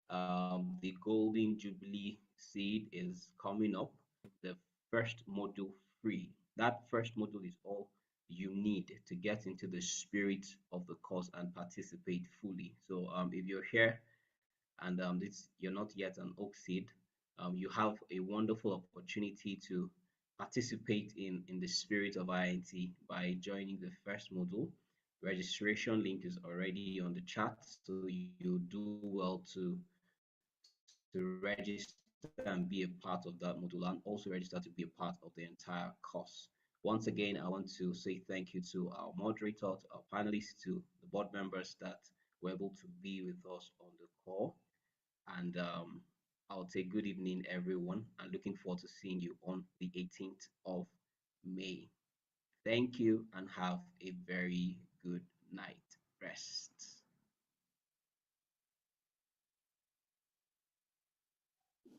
S2: The Golden Jubilee seed is coming up, the first module free. That first module is all you need to get into the spirit of the course and participate fully. So if you're here and you're not yet an oak seed, you have a wonderful opportunity to participate in the spirit of INT by joining the first module. Registration link is already on the chat, so you do well to register and be a part of that module, and also register to be a part of the entire course. Once again, I want to say thank you to our moderator, to our panelists, to the board members that were able to be with us on the call. And I'll say good evening, everyone, and looking forward to seeing you on the 18th of May. Thank you and have a very good night rest.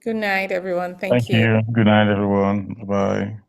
S1: Good night, everyone.
S3: Thank
S1: Thank you.
S3: you. Good night, everyone. Bye-bye.